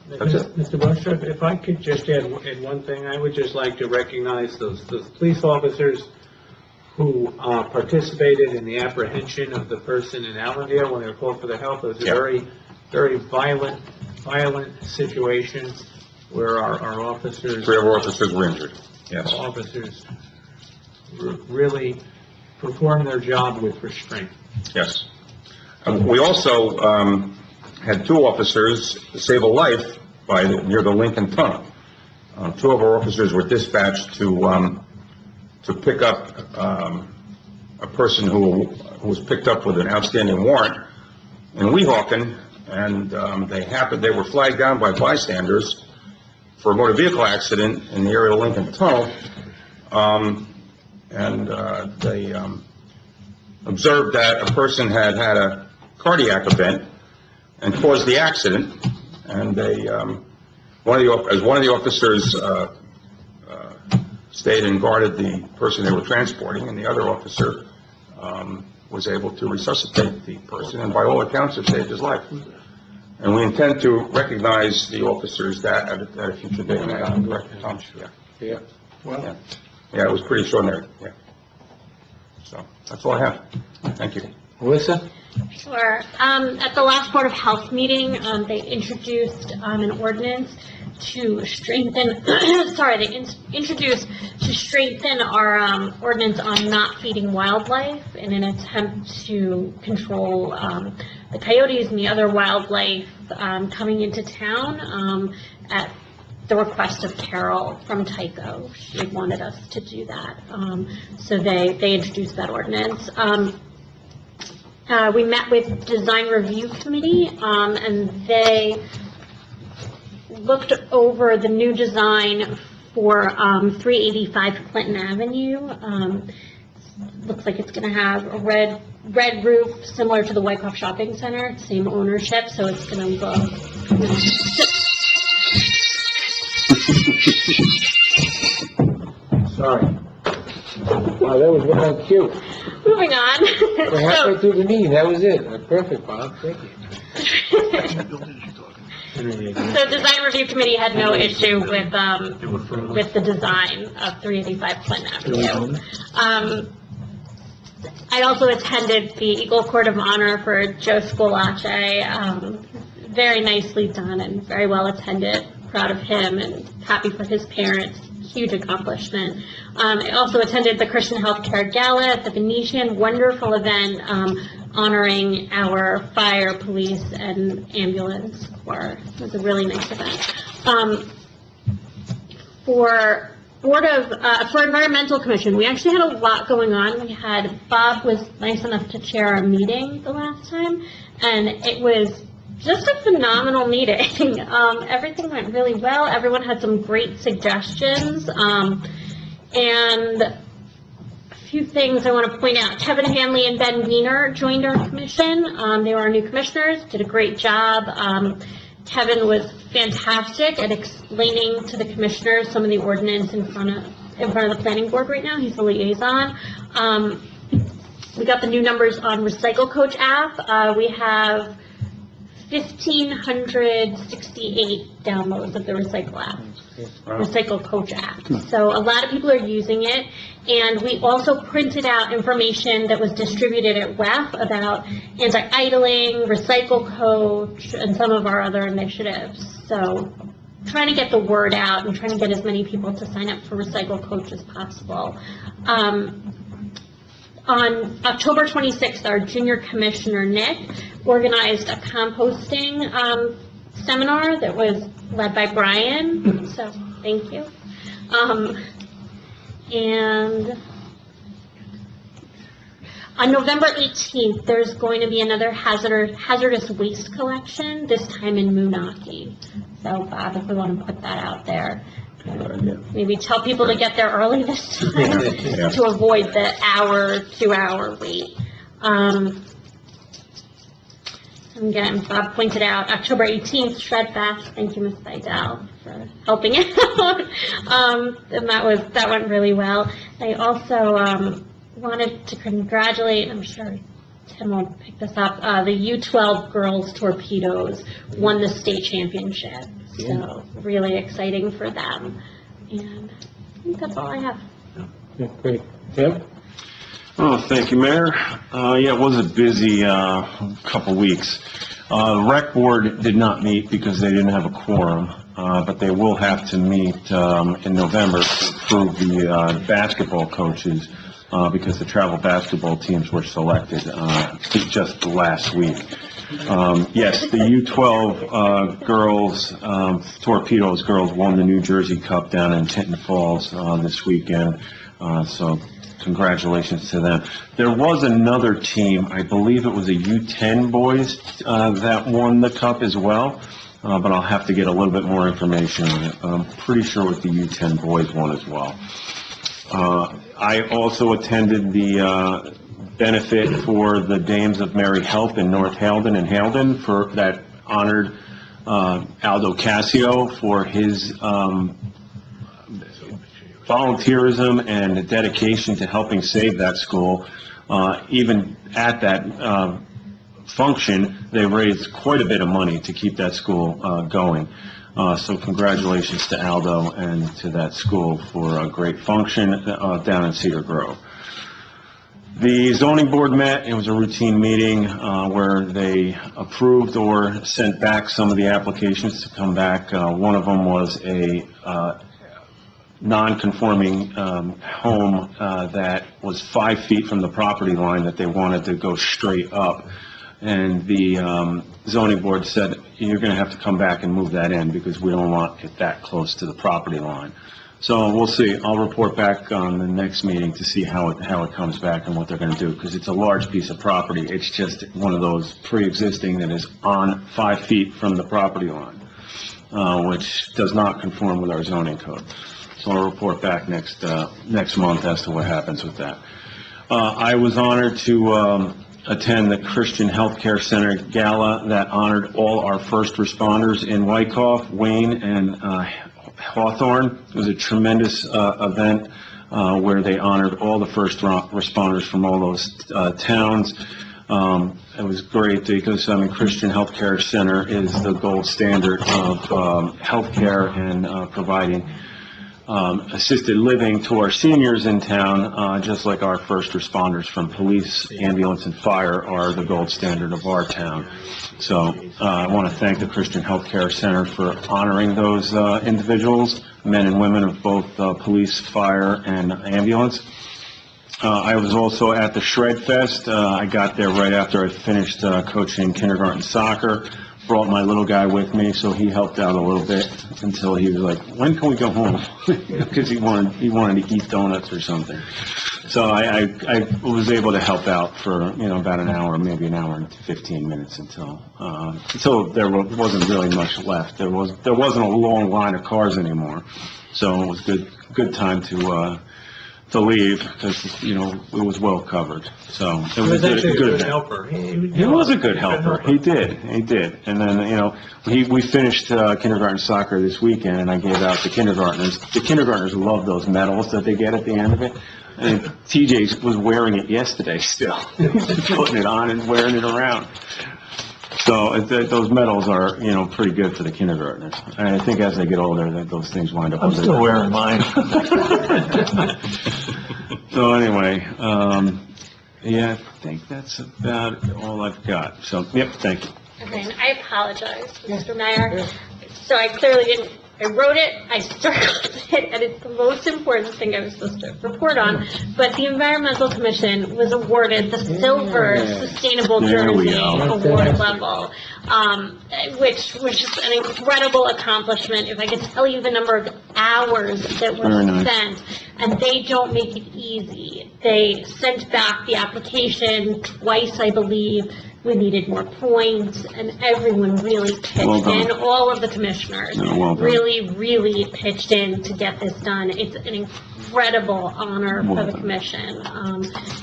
[SPEAKER 6] That's it.
[SPEAKER 10] Mr. Buster, if I could just add one thing, I would just like to recognize those police officers who participated in the apprehension of the person in Allendale when they were called for their help. It was a very, very violent situation where our officers...
[SPEAKER 6] 3 of our officers were injured, yes.
[SPEAKER 10] Officers really performed their job with restraint.
[SPEAKER 6] Yes. We also had 2 officers save a life near the Lincoln Tunnel. 2 of our officers were dispatched to pick up a person who was picked up with an outstanding warrant in Weehawken, and they were flagged down by bystanders for a motor vehicle accident in the area of Lincoln Tunnel, they observed that a person had a cardiac event and caused the accident, and they, one of the officers stayed and guarded the person they were transporting, and the other officer was able to resuscitate the person, and by all accounts, it saved his life. And we intend to recognize the officers that at a future date. Director Township,
[SPEAKER 1] Yeah. Well,
[SPEAKER 6] Yeah, it was pretty extraordinary, yeah. So, that's all I have. Thank you.
[SPEAKER 1] Melissa?
[SPEAKER 4] Sure. At the last Board of Health meeting, they introduced an ordinance to strengthen, introduced to strengthen our ordinance on not feeding wildlife in an attempt to control the coyotes and the other wildlife coming into town at the request of Carol from Tyco. She wanted us to do that. So they introduced that ordinance. We met with Design Review Committee, and they looked over the new design for 385 Clinton Avenue. Looks like it's going to have a red roof, similar to the Wyckoff Shopping Center, same ownership, so it's going to look...
[SPEAKER 1] Sorry. Wow, that was well cute.
[SPEAKER 4] Moving on.
[SPEAKER 1] We're halfway through the meeting, that was it. Perfect, Bob, thank you.
[SPEAKER 4] So Design Review Committee had no issue with the design of 385 Clinton Avenue. I also attended the Eagle Court of Honor for Joe Scolace. Very nicely done and very well attended. Proud of him and happy for his parents. Huge accomplishment. I also attended the Christian Healthcare Gala at the Venetian. Wonderful event honoring our fire, police, and ambulance corps. It was a really nice event. For Environmental Commission, we actually had a lot going on. Bob was nice enough to chair our meeting the last time, and it was just a phenomenal meeting. Everything went really well. Everyone had some great suggestions. And a few things I want to point out. Kevin Hanley and Ben Wiener joined our commission. They were our new commissioners, did a great job. Kevin was fantastic at explaining to the commissioners some of the ordinance in front of the planning board right now. He's the liaison. We got the new numbers on Recycle Coach app. We have 1,568 downloads of the Recycle app, Recycle Coach app. So a lot of people are using it, and we also printed out information that was distributed at WEF about anti-idling, Recycle Coach, and some of our other initiatives. So trying to get the word out and trying to get as many people to sign up for Recycle Coach as possible. On October 26th, our junior commissioner, Nick, organized a composting seminar that was led by Brian, so thank you. And on November 18th, there's going to be another hazardous waste collection, this time in Moonachie. So, Bob, if we want to put that out there. Maybe tell people to get there early this time to avoid the 2-hour wait. Again, Bob pointed out October 18th, Shred Fest. Thank you, Ms. Seidel, for helping out. And that went really well. I also wanted to congratulate, I'm sure Tim will pick this up, the U12 girls torpedoes won the state championship. So really exciting for them. And I think that's all I have.
[SPEAKER 1] Yeah, great. Tim?
[SPEAKER 9] Oh, thank you, Mayor. Yeah, it was a busy couple weeks. The rec board did not meet because they didn't have a quorum, but they will have to meet in November to approve the basketball coaches because the travel basketball teams were selected just last week. Yes, the U12 girls, Torpedoes girls, won the New Jersey Cup down in Tinton Falls this weekend, so congratulations to them. There was another team, I believe it was a U10 boys that won the cup as well, but I'll have to get a little bit more information on it. I'm pretty sure it was the U10 boys won as well. I also attended the benefit for the Dames of Mary Help in North Halden and Halden that honored Aldo Cassio for his volunteerism and the dedication to helping save that school. Even at that function, they raised quite a bit of money to keep that school going. So congratulations to Aldo and to that school for a great function down in Cedar Grove. The zoning board met. It was a routine meeting where they approved or sent back some of the applications to come back. One of them was a non-conforming home that was 5 feet from the property line that they wanted to go straight up. And the zoning board said, you're going to have to come back and move that in because we don't want it that close to the property line. So we'll see. I'll report back on the next meeting to see how it comes back and what they're going to do, because it's a large piece of property. It's just one of those pre-existing that is on 5 feet from the property line, which does not conform with our zoning code. So I'll report back next month as to what happens with that. I was honored to attend the Christian Healthcare Center Gala that honored all our first responders in Wyckoff, Wayne, and Hawthorne. It was a tremendous event where they honored all the first responders from all those towns. It was great because, Christian Healthcare Center is the gold standard of healthcare and providing assisted living to our seniors in town, just like our first responders from police, ambulance, and fire are the gold standard of our town. So I want to thank the Christian Healthcare Center for honoring those individuals, men and women of both police, fire, and ambulance. I was also at the Shred Fest. I got there right after I finished coaching kindergarten soccer. Brought my little guy with me, so he helped out a little bit until he was like, when can we go home? Because he wanted to eat donuts or something. So I was able to help out for, about an hour, maybe an hour and 15 minutes until there wasn't really much left. There wasn't a long line of cars anymore. So it was good time to leave because, it was well covered. So it was a good
[SPEAKER 10] helper.
[SPEAKER 9] He was a good helper. He did. And then, we finished kindergarten soccer this weekend, and I gave out the kindergartners. The kindergartners love those medals that they get at the end of it. And TJ was wearing it yesterday still. Putting it on and wearing it around. So those medals are, pretty good for the kindergartners. And I think as they get older, those things wind up.
[SPEAKER 3] I'm still wearing mine.
[SPEAKER 9] So anyway, I think that's about all I've got. So, yep, thank you.
[SPEAKER 4] Okay, and I apologize, Mr. Mayor. So I clearly didn't, I wrote it, I circled it, and it's the most important thing I was supposed to report on. But the Environmental Commission was awarded the Silver Sustainable
[SPEAKER 9] There we
[SPEAKER 4] Jersey
[SPEAKER 9] go.
[SPEAKER 4] Award level, which was just an incredible accomplishment. If I could tell you the number of hours that
[SPEAKER 9] Very
[SPEAKER 4] were
[SPEAKER 9] nice.
[SPEAKER 4] spent, and they don't make it easy. They sent back the application twice, I believe. We needed more points, and everyone really pitched
[SPEAKER 9] Well done.
[SPEAKER 4] in. All of the commissioners
[SPEAKER 9] Yeah, well done.
[SPEAKER 4] really pitched in to get this done. It's an incredible honor
[SPEAKER 9] Well
[SPEAKER 4] for the
[SPEAKER 9] done.
[SPEAKER 4] commission.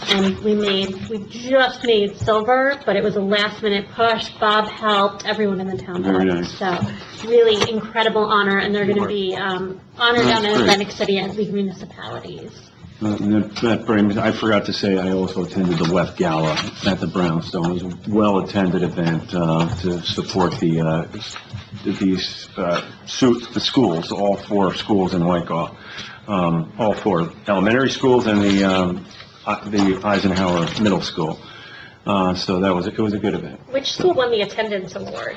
[SPEAKER 4] And we just made silver, but it was a last-minute push. Bob helped, everyone in the town
[SPEAKER 9] Very
[SPEAKER 4] helped.
[SPEAKER 9] nice.
[SPEAKER 4] So, really incredible honor, and they're going to be honored
[SPEAKER 9] That's
[SPEAKER 4] down in
[SPEAKER 9] great.
[SPEAKER 4] Atlantic City at League Municipalities.
[SPEAKER 9] That brings, I forgot to say, I also attended the WEF Gala at the Brownstone. It was a well-attended event to support the schools, all 4 schools in Wyckoff, all 4 elementary schools and the Eisenhower Middle School. So it was a good event.
[SPEAKER 4] Which school won the attendance award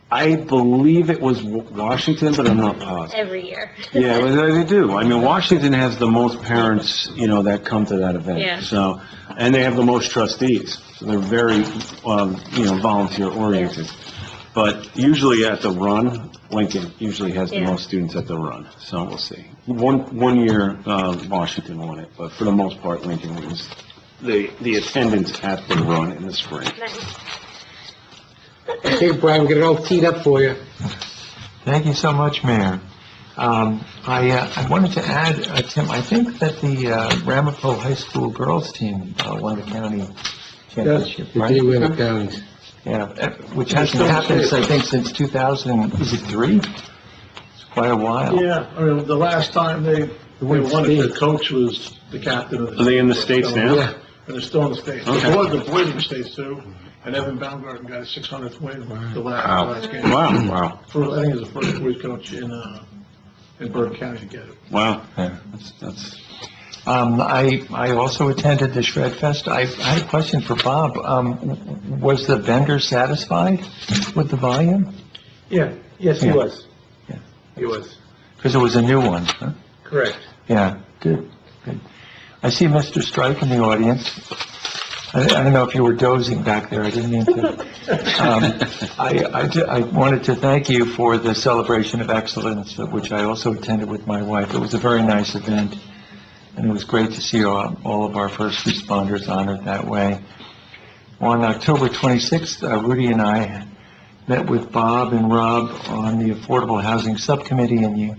[SPEAKER 9] I believe it was Washington, but I'm not positive.
[SPEAKER 4] every year?
[SPEAKER 9] Yeah, well, they do. Washington has the most parents, that come to that event.
[SPEAKER 4] Yeah.
[SPEAKER 9] So, and they have the most trustees. So they're very, volunteer oriented. But usually at the run, Lincoln usually has the
[SPEAKER 4] Yeah.
[SPEAKER 9] most students at the run. So we'll see. One year, Washington won it, but for the most part, Lincoln was the attendance at the run in the spring.
[SPEAKER 4] Nice.
[SPEAKER 1] Okay, Brian, we're gonna all teed up for you.
[SPEAKER 3] Thank you so much, Mayor. I wanted to add, Tim, I think that the Ramapo High School girls team won the county championship,
[SPEAKER 1] They
[SPEAKER 3] right?
[SPEAKER 1] did win the counties.
[SPEAKER 3] Yeah, which hasn't happened, I think, since 2000, is it 3? It's quite a while.
[SPEAKER 11] Yeah, I mean, the last time they won it, the coach was the captain of the...
[SPEAKER 9] Are they in the States now?
[SPEAKER 11] Yeah, and they're still in the States.
[SPEAKER 9] Okay.
[SPEAKER 11] The boys in the States too, and Evan Baumgarten got his 600th win the last game.
[SPEAKER 9] Wow.
[SPEAKER 11] I think he was the first boys coach in Bergen County to get it.
[SPEAKER 9] Wow.
[SPEAKER 3] Yeah.
[SPEAKER 9] That's,
[SPEAKER 3] I also attended the Shred Fest. I had a question for Bob. Was the vendor satisfied with the volume?
[SPEAKER 10] Yeah, yes, he
[SPEAKER 3] Yeah.
[SPEAKER 10] was.
[SPEAKER 3] Yeah.
[SPEAKER 10] He was,
[SPEAKER 3] Because it was a new one, huh?
[SPEAKER 10] correct.
[SPEAKER 3] Yeah, good. I see Mr. Strike in the audience. I don't know if you were dozing back there, I didn't mean to. I wanted to thank you for the Celebration of Excellence, which I also attended with my wife. It was a very nice event, and it was great to see all of our first responders honored that way. On October 26th, Rudy and I met with Bob and Rob on the Affordable Housing Subcommittee, and the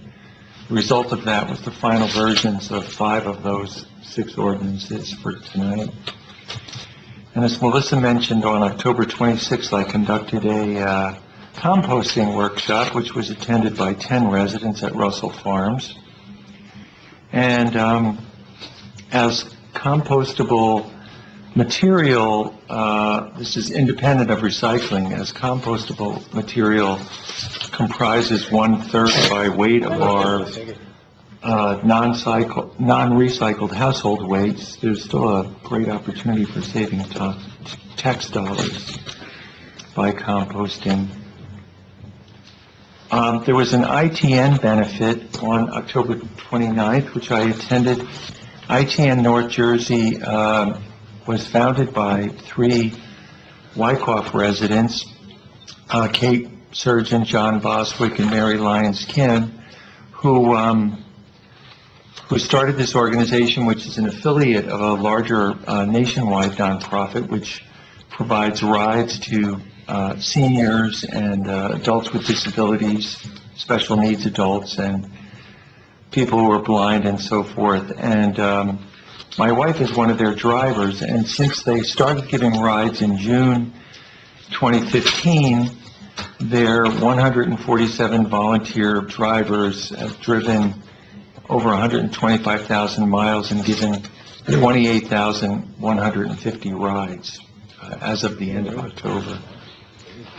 [SPEAKER 3] result of that was the final versions of 5 of those 6 ordinances for tonight. And as Melissa mentioned, on October 26th, I conducted a composting workshop, which was attended by 10 residents at Russell Farms. And as compostable material, this is independent of recycling, as compostable material comprises 1/3 by weight of our non-recycled household waste. There's still a great opportunity for saving tax dollars by composting. There was an ITN benefit on October 29th, which I attended. ITN North Jersey was founded by 3 Wyckoff residents, Kate Surgeon, John Boswick, and Mary Lyons Kim, who started this organization, which is an affiliate of a larger nationwide nonprofit, which provides rides to seniors and adults with disabilities, special needs adults, and people who are blind and so forth. And my wife is one of their drivers, and since they started giving rides in June 2015, their 147 volunteer drivers have driven over 125,000 miles and given 28,150 rides as of the end of October.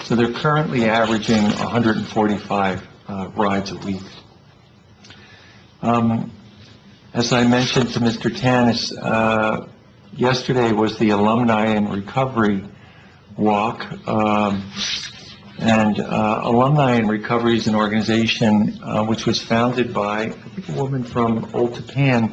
[SPEAKER 3] So they're currently averaging 145 rides a week. As I mentioned to Mr. Tanis, yesterday was the Alumni in Recovery Walk. And Alumni in Recovery is an organization which was founded by, I think, a woman from Old Japan,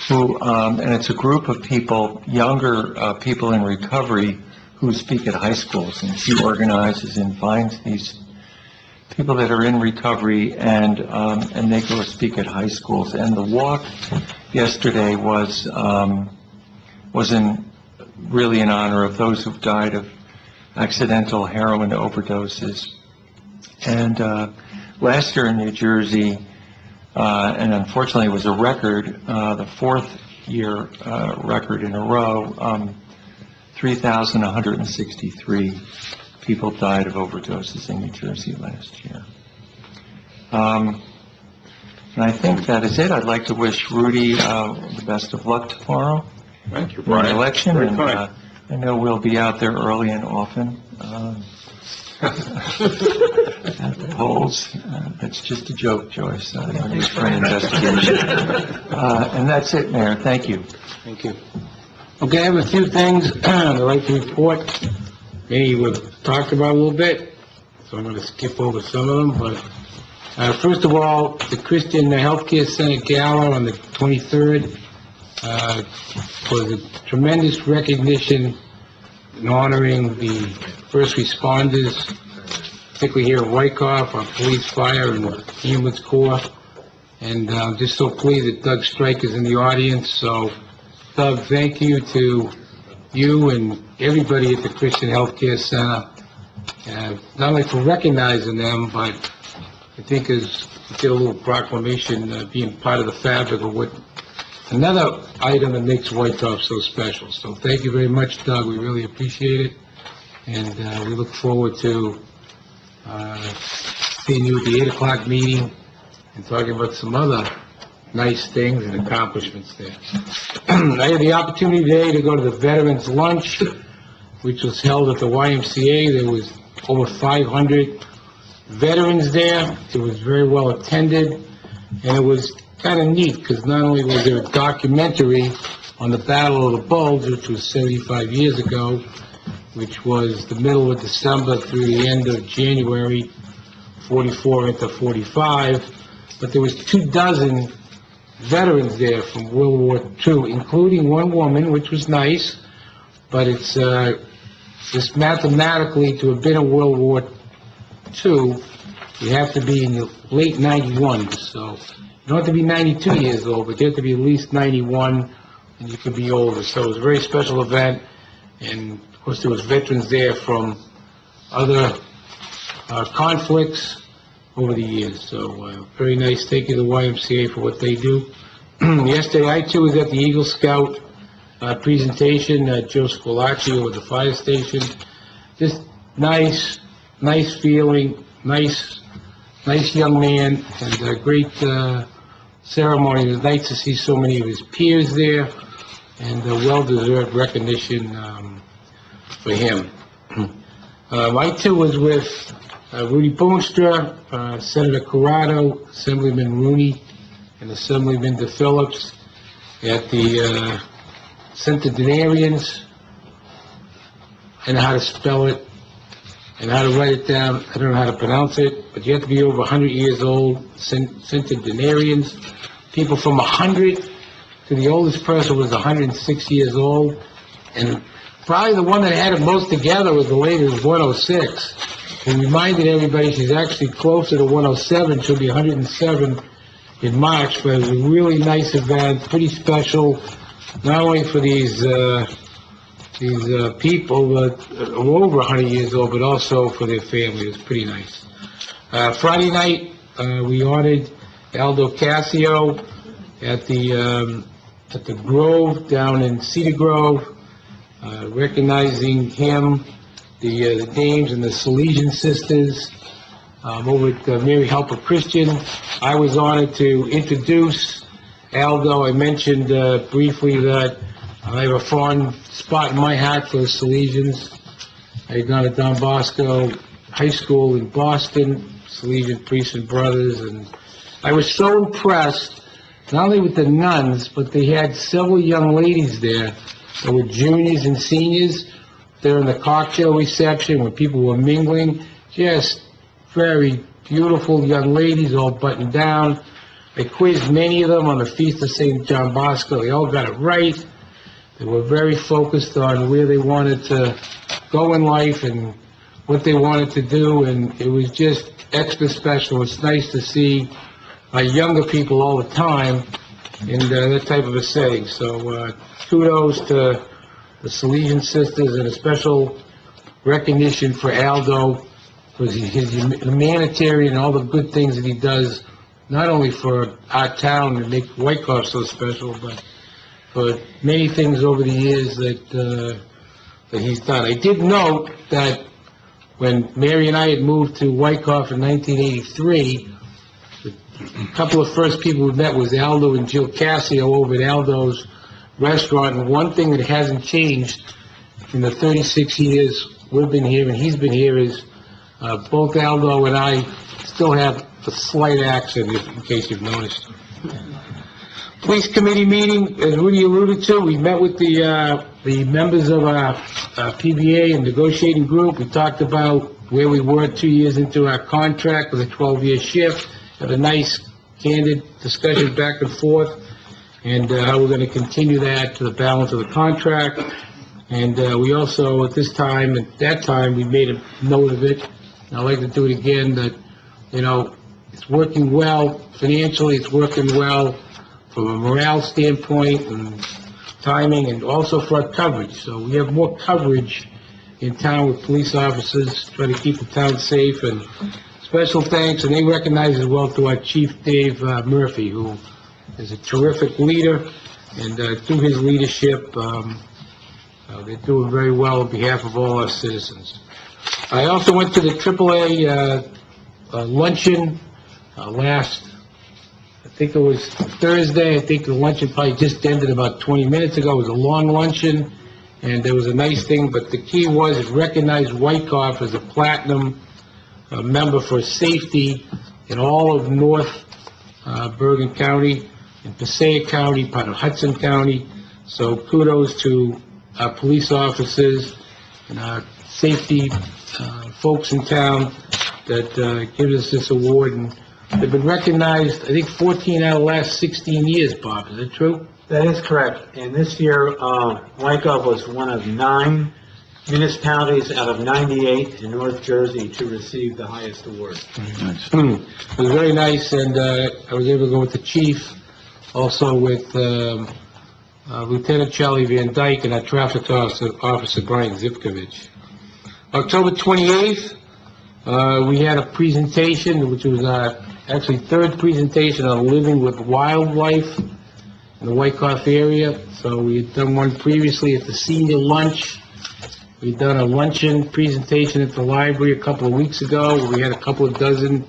[SPEAKER 3] and it's a group of people, younger people in recovery, who speak at high schools. And she organizes and finds these people that are in recovery, and they go speak at high schools. And the walk yesterday was really in honor of those who've died of accidental heroin overdoses. And last year in New Jersey, and unfortunately it was a record, the 4th year record in a row, 3,163 people died of overdoses in New Jersey last year. And I think that is it. I'd like to wish Rudy the best of luck tomorrow.
[SPEAKER 6] Thank you,
[SPEAKER 3] In
[SPEAKER 6] Brian.
[SPEAKER 3] the election,
[SPEAKER 6] Very
[SPEAKER 3] and
[SPEAKER 6] kind.
[SPEAKER 3] I know we'll be out there early and often at the polls. That's just a joke, Joyce. I'm just for an investigation. And that's it, Mayor. Thank you.
[SPEAKER 1] Thank you. Okay, I have a few things I'd like to report. Maybe we've talked about a little bit, so I'm going to skip over some of them, but first of all, the Christian Healthcare Center Gala on the 23rd was a tremendous recognition in honoring the first responders, particularly here at Wyckoff, our police, fire, and ambulance corps. And I'm just so pleased that Doug Strike is in the audience. So, Doug, thank you to you and everybody at the Christian Healthcare Center, not only for recognizing them, but I think as we did a little proclamation, being part of the fabric of what, another item that makes Wyckoff so special. So thank you very much, Doug. We really appreciate it. And we look forward to seeing you at the 8 o'clock meeting and talking about some other nice things and accomplishments there. I had the opportunity today to go to the Veterans Lunch, which was held at the YMCA. There was over 500 veterans there. It was very well attended, and it was kind of neat, because not only was there a documentary on the Battle of the Bulge, which was 75 years ago, which was the middle of December through the end of January, 44 into 45, but there was 24 veterans there from World War II, including one woman, which was nice, but it's just mathematically, to have been in World War II, you have to be in your late 91s, so you don't have to be 92 years old, but you have to be at least 91, and you could be older. So it was a very special event, and of course there was veterans there from other conflicts over the years. So very nice. Thank you to the YMCA for what they do. Yesterday, I too was at the Eagle Scout presentation at Joe Scolaccio at the fire station. Just nice feeling, nice young man, and a great ceremony. It was nice to see so many of his peers there, and well-deserved recognition for him. I too was with Rudy Boonstra, Senator Corrado, Assemblyman Rooney, and Assemblyman DePhillips at the Centenarians. I know how to spell it and how to write it down. I don't know how to pronounce it, but you have to be over 100 years old. Centenarians, people from 100 to the oldest person was 106 years old, and probably the one that had it most together was the lady who was 106. And reminded everybody she's actually closer to 107. She'll be 107 in March, but it was a really nice event, pretty special, not only for these people that are over 100 years old, but also for their family. It was pretty nice. Friday night, we honored Aldo Cassio at the Grove down in Cedar Grove, recognizing him, the Dames and the Salesian sisters, over at Mary Helper Christian. I was honored to introduce Aldo. I mentioned briefly that I have a fond spot in my heart for the Salesians. I had gone to Don Bosco High School in Boston, Salesian priests and brothers, and I was so impressed, not only with the nuns, but they had several young ladies there that were juniors and seniors. There in the cocktail reception when people were mingling, just very beautiful young ladies, all buttoned down. I quizzed many of them on the Feast of St. John Bosco. They all got it right. They were very focused on where they wanted to go in life and what they wanted to do, and it was just extra special. It's nice to see younger people all the time in that type of a setting. So kudos to the Salesian sisters, and a special recognition for Aldo for his humanitarian and all the good things that he does, not only for our town and make Wyckoff so special, but for many things over the years that he's done. I did note that when Mary and I had moved to Wyckoff in 1983, a couple of first people we met was Aldo and Jill Cassio over at Aldo's restaurant, and one thing that hasn't changed in the 36 years we've been here and he's been here is both Aldo and I still have a slight accent, in case you've noticed. Police committee meeting, as Rudy alluded to, we met with the members of our PBA and negotiating group. We talked about where we were 2 years into our contract with a 12-year shift, had a nice, candid discussion back and forth, and how we're going to continue that to the balance of the contract. And we also, at that time, we made a note of it, and I'd like to do it again, that, it's working well financially, it's working well from a morale standpoint and timing, and also for our coverage. So we have more coverage in town with police officers, trying to keep the town safe, and special thanks, and they recognize as well, to our Chief Dave Murphy, who is a terrific leader, and through his leadership, they're doing very well on behalf of all our citizens. I also went to the AAA luncheon last, I think it was Thursday. I think the luncheon probably just ended about 20 minutes ago. It was a long luncheon, and there was a nice thing, but the key was it recognized Wyckoff as a platinum member for safety in all of North Bergen County, in Passaic County, part of Hudson County. So kudos to our police officers and our safety folks in town that give us this award. And they've been recognized, I think, 14 out of the last 16 years, Bob. Is that true?
[SPEAKER 10] That is correct. And this year, Wyckoff was one of 9 municipalities out of 98 in North Jersey to receive the highest award.
[SPEAKER 1] It was very nice, and I was able to go with the chief, also with Lieutenant Charlie Van Dyke and our traffic officer Brian Zivkovich. October 28th, we had a presentation, which was our actually third presentation on living with wildlife in the Wyckoff area. So we had done one previously at the senior lunch. We'd done a luncheon presentation at the library a couple of weeks ago, where we had a couple of dozen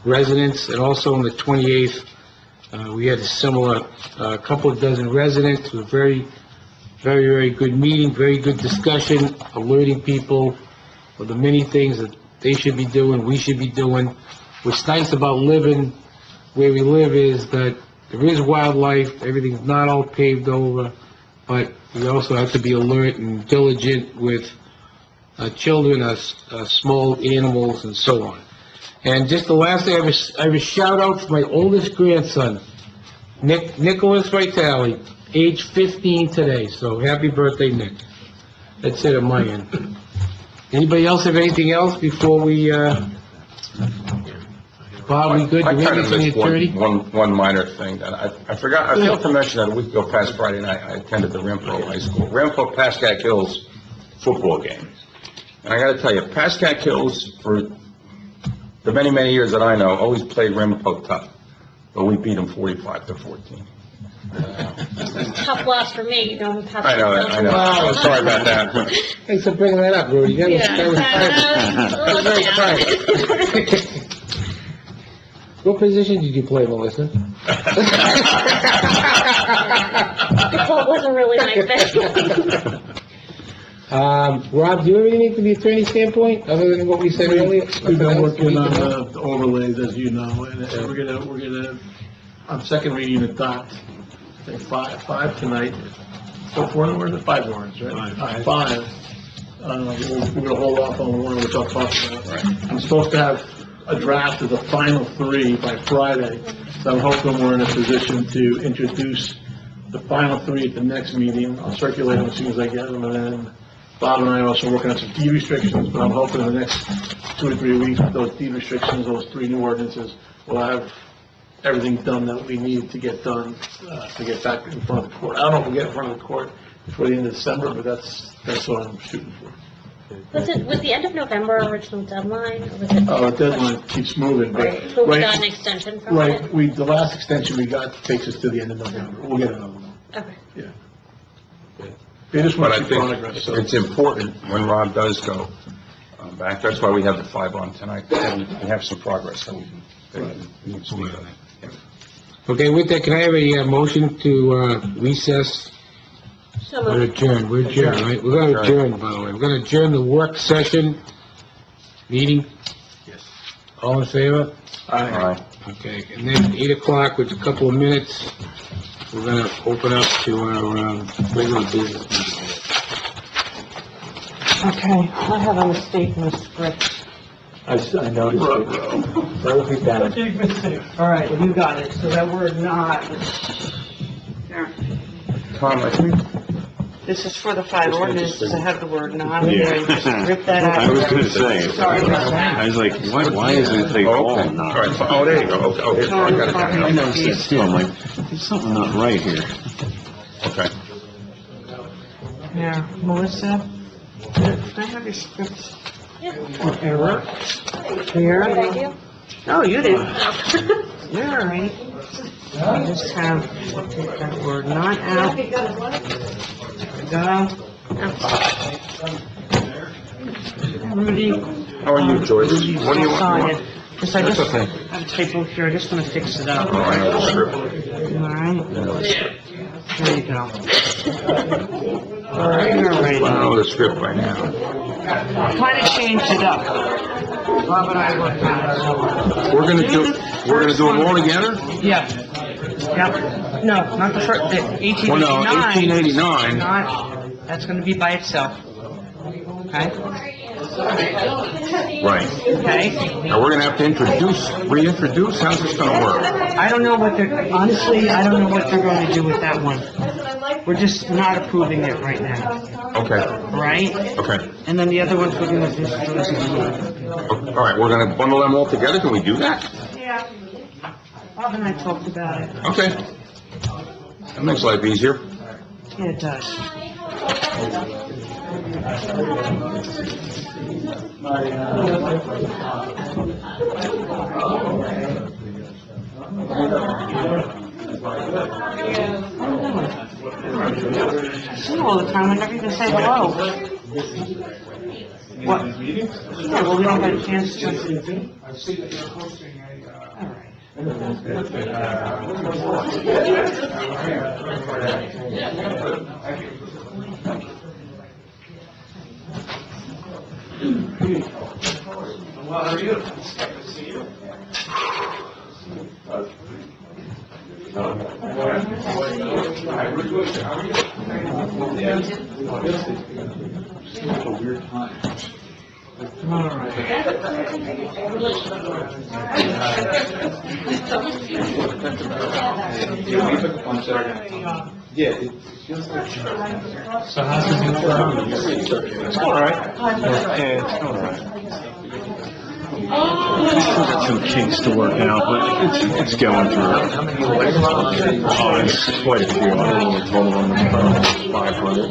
[SPEAKER 1] residents, and also on the 28th, we had a similar, couple of dozen residents. It was a very, very, very good meeting, very good discussion, alerting people of the many things that they should be doing, we should be doing. What's nice about living where we live is that there is wildlife, everything's not all paved over, but we also have to be alert and diligent with children, small animals, and so on. And just the last thing, I have a shout out for my oldest grandson, Nicholas Vitale, age 15 today, so happy birthday, Nick. That's it on my end. Anybody else have anything else before we, Bob, we good?
[SPEAKER 6] I
[SPEAKER 1] Do we have
[SPEAKER 6] kind of
[SPEAKER 1] anything,
[SPEAKER 6] missed
[SPEAKER 1] attorney?
[SPEAKER 6] one minor thing that I forgot, I failed to mention that a week ago past Friday night, I attended the Rampo High School, Rampo Pascack Hills football game. And I gotta tell you, Pascack Hills, for the many, many years that I know, always played Rampo tough, but we beat them 45-14.
[SPEAKER 4] Tough loss for me, you know.
[SPEAKER 6] I know that, I know. I'm sorry about that.
[SPEAKER 1] Thanks for bringing that up, Rudy. That was very kind. What position did you play, Melissa?
[SPEAKER 4] Football wasn't really my thing.
[SPEAKER 1] Rob, do you have anything from the attorney standpoint, other than what we said earlier?
[SPEAKER 11] We've been working on the overlays, as you know, and we're gonna, on second reading, adopt, I think, five tonight. So 4 orders, 5 orders, right? 5. We're gonna hold off on one, which I'll talk about. I'm supposed to have a draft of the final 3 by Friday, so I'm hoping we're in a position to introduce the final 3 at the next meeting. I'll circulate them as soon as I get them, and then Bob and I are also working on some deed restrictions, but I'm hoping in the next 2 to 3 weeks, with those deed restrictions, those 3 new ordinances, we'll have everything done that we need to get done, to get back in front of the court. I don't know if we'll get in front of the court before the end of December, but that's what I'm shooting for.
[SPEAKER 4] Was the end of November original deadline, or was it?
[SPEAKER 11] The deadline keeps moving, but...
[SPEAKER 4] Right, but we got an extension from it?
[SPEAKER 11] Right, the last extension we got takes us to the end of November. We'll get another one.
[SPEAKER 4] Okay.
[SPEAKER 11] Yeah. They just
[SPEAKER 6] But
[SPEAKER 11] want
[SPEAKER 6] I
[SPEAKER 11] to see
[SPEAKER 6] think
[SPEAKER 11] progress, so...
[SPEAKER 6] it's important when Rob does go back, that's why we have the 5 on tonight, that we have some progress that we can speak on.
[SPEAKER 1] Okay, with that, can I have a motion to recess
[SPEAKER 4] So
[SPEAKER 1] or
[SPEAKER 4] moved.
[SPEAKER 1] adjourn? We're adjourned, right? We're gonna adjourn, by the way. We're gonna adjourn the work session meeting.
[SPEAKER 11] Yes.
[SPEAKER 1] All in favor?
[SPEAKER 6] All right.
[SPEAKER 1] Okay, and then 8 o'clock, with a couple of minutes, we're gonna open up to our regular business meeting.
[SPEAKER 2] Okay, I have a mistake in the script.
[SPEAKER 10] I noticed it. Perfect damage.
[SPEAKER 2] All right, you got it, so that word not. There.
[SPEAKER 6] Tom, I think,
[SPEAKER 2] This is for the 5 ordinances, I have the word not,
[SPEAKER 9] Yeah.
[SPEAKER 2] and just rip that out.
[SPEAKER 9] I was gonna say,
[SPEAKER 2] Sorry about that.
[SPEAKER 9] I was like, why isn't it like all
[SPEAKER 6] okay, all
[SPEAKER 9] not?
[SPEAKER 6] right, oh, there you go, okay, oh, here, I got it down.
[SPEAKER 9] I noticed that too, I'm like, there's something not right here.
[SPEAKER 6] Okay.
[SPEAKER 2] Yeah, Melissa, can I have your scripts? Error? Here?
[SPEAKER 4] What did I do?
[SPEAKER 2] Oh, you did. You're all right. I just have, take that word not out. There we go. Rudy.
[SPEAKER 6] How are you, Joyce? What do you want?
[SPEAKER 2] Yes, I just
[SPEAKER 6] That's okay.
[SPEAKER 2] have a typo here, I just want to fix it up.
[SPEAKER 6] Oh, I know the script.
[SPEAKER 2] All right,
[SPEAKER 6] I know the script.
[SPEAKER 2] there you go. All right, you're
[SPEAKER 6] I
[SPEAKER 2] ready.
[SPEAKER 6] know the script by now.
[SPEAKER 2] Kind of changed it up. Bob and I worked on it.
[SPEAKER 6] We're gonna do them all together?
[SPEAKER 2] Yeah. Yep. No, not the first, the 1889.
[SPEAKER 6] Well, no, 1889.
[SPEAKER 2] Not, that's going to be by itself. Okay?
[SPEAKER 6] Right.
[SPEAKER 2] Okay?
[SPEAKER 6] Now, we're gonna have to reintroduce, how's this gonna work?
[SPEAKER 2] I don't know what they're, honestly, I don't know what they're going to do with that one. We're just not approving it right now,
[SPEAKER 6] Okay,
[SPEAKER 2] right?
[SPEAKER 6] okay.
[SPEAKER 2] And then the other ones we're going to just do as a
[SPEAKER 6] All right, we're gonna bundle them all together, can we do that?
[SPEAKER 2] Yeah. Bob and I talked about it.
[SPEAKER 6] Okay. That makes life easier.
[SPEAKER 2] Yeah, it does. I see you all the time, I never even say hello. What? Yeah, well, we don't have a chance to.
[SPEAKER 7] I see that you're hosting a,
[SPEAKER 2] All right.
[SPEAKER 7] Well, how are you? Good to see you.
[SPEAKER 9] So how's the new It's all right. Yeah, it's all right. Still got some kinks to work out, but it's going through. Oh, it's quite a few. I don't know what total on them, 500.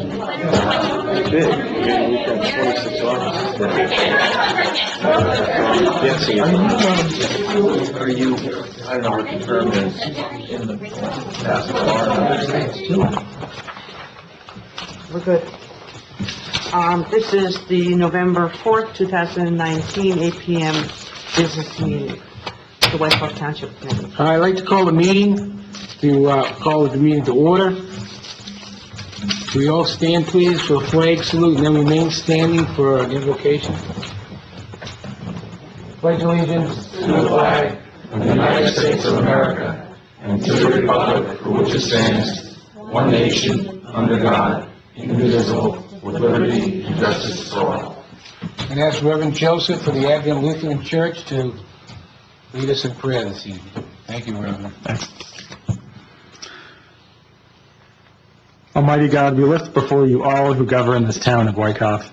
[SPEAKER 9] It's big. I mean, we've got 26 offices there. Yes, are you, I don't know what the term is, in the past bar?
[SPEAKER 2] We're good. This is the November 4th, 2019, 8 p.m. business meeting, the Wyckoff Township Committee.
[SPEAKER 1] All right, I'd like to call the meeting to order. We all stand, please, for a flag salute, and then remain standing for an invocation. Pledge allegiance to the flag of the United States of America and to the republic for which it stands, one nation, under God, indivisible, with liberty and justice for all. And ask Reverend Joseph for the Advent Lutheran Church to lead us in prayer this evening. Thank you, Reverend.
[SPEAKER 12] Almighty God, we lift before you all who govern this town of Wyckoff.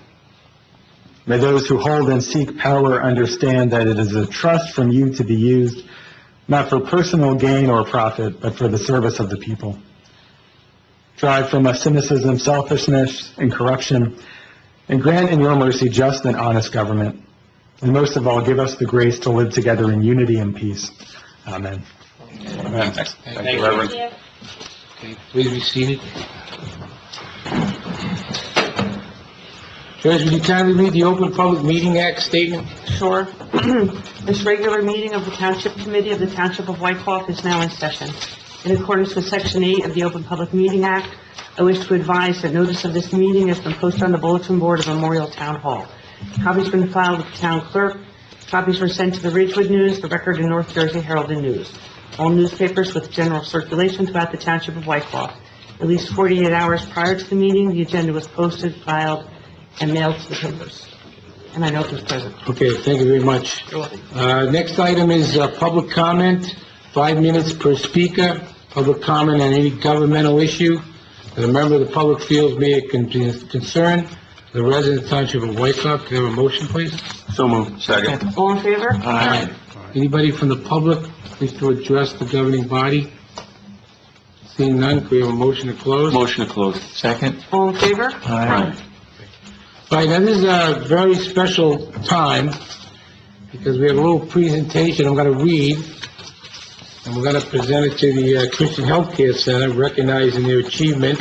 [SPEAKER 12] May those who hold and seek power understand that it is a trust from you to be used, not for personal gain or profit, but for the service of the people. Drive from us cynicism, selfishness, and corruption, and grant in your mercy just and honest government. And most of all, give us the grace to live together in unity and peace. Amen.
[SPEAKER 6] Amen. Thank you, Reverend.
[SPEAKER 1] Okay, please be seated. Joyce, would you kindly read the Open Public Meeting Act statement?
[SPEAKER 2] Sure. This regular meeting of the Township Committee of the Township of Wyckoff is now in session. In accordance with Section 8 of the Open Public Meeting Act, I wish to advise that notice of this meeting has been posted on the bulletin board of Memorial Town Hall. Copies have been filed with the town clerk. Copies were sent to the Ridgewood News, the Record, and North Jersey Herald and News. All newspapers with general circulation throughout the Township of Wyckoff. At least 48 hours prior to the meeting, the agenda was posted, filed, and mailed to the papers. And I note who's present.
[SPEAKER 1] Okay, thank you very much.
[SPEAKER 2] You're welcome.
[SPEAKER 1] Next item is public comment, 5 minutes per speaker. Public comment on any governmental issue that a member of the public feels may concern the resident Township of Wyckoff. Can I have a motion, please?
[SPEAKER 6] So moved. Second.
[SPEAKER 2] All in favor?
[SPEAKER 6] Aye.
[SPEAKER 1] Anybody from the public wish to address the governing body? Seeing none, can we have a motion to close?
[SPEAKER 3] Motion to close. Second.
[SPEAKER 2] All in favor?
[SPEAKER 3] Aye.
[SPEAKER 1] All right, now this is a very special time because we have a little presentation I'm going to read, and we're going to present it to the Christian Healthcare Center, recognizing their achievement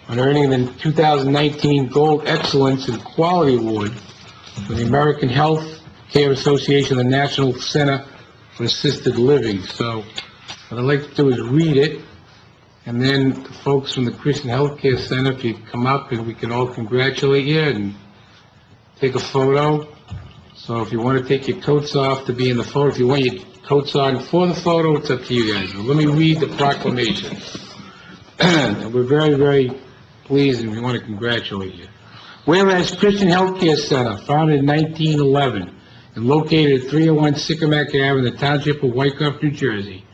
[SPEAKER 1] on earning the 2019 Gold Excellence in Quality Award for the American Health Care Association, the National Center for Assisted Living. So what I'd like to do is read it, and then the folks from the Christian Healthcare Center, if you come up and we can all congratulate you and take a photo. So if you want to take your coats off to be in the photo, if you want your coats on for the photo, it's up to you guys. But let me read the proclamation. And we're very, very pleased, and we want to congratulate you. Whereas Christian Healthcare Center, founded in 1911 and located at 301 Sycamac Ave in the Township of Wyckoff, New Jersey,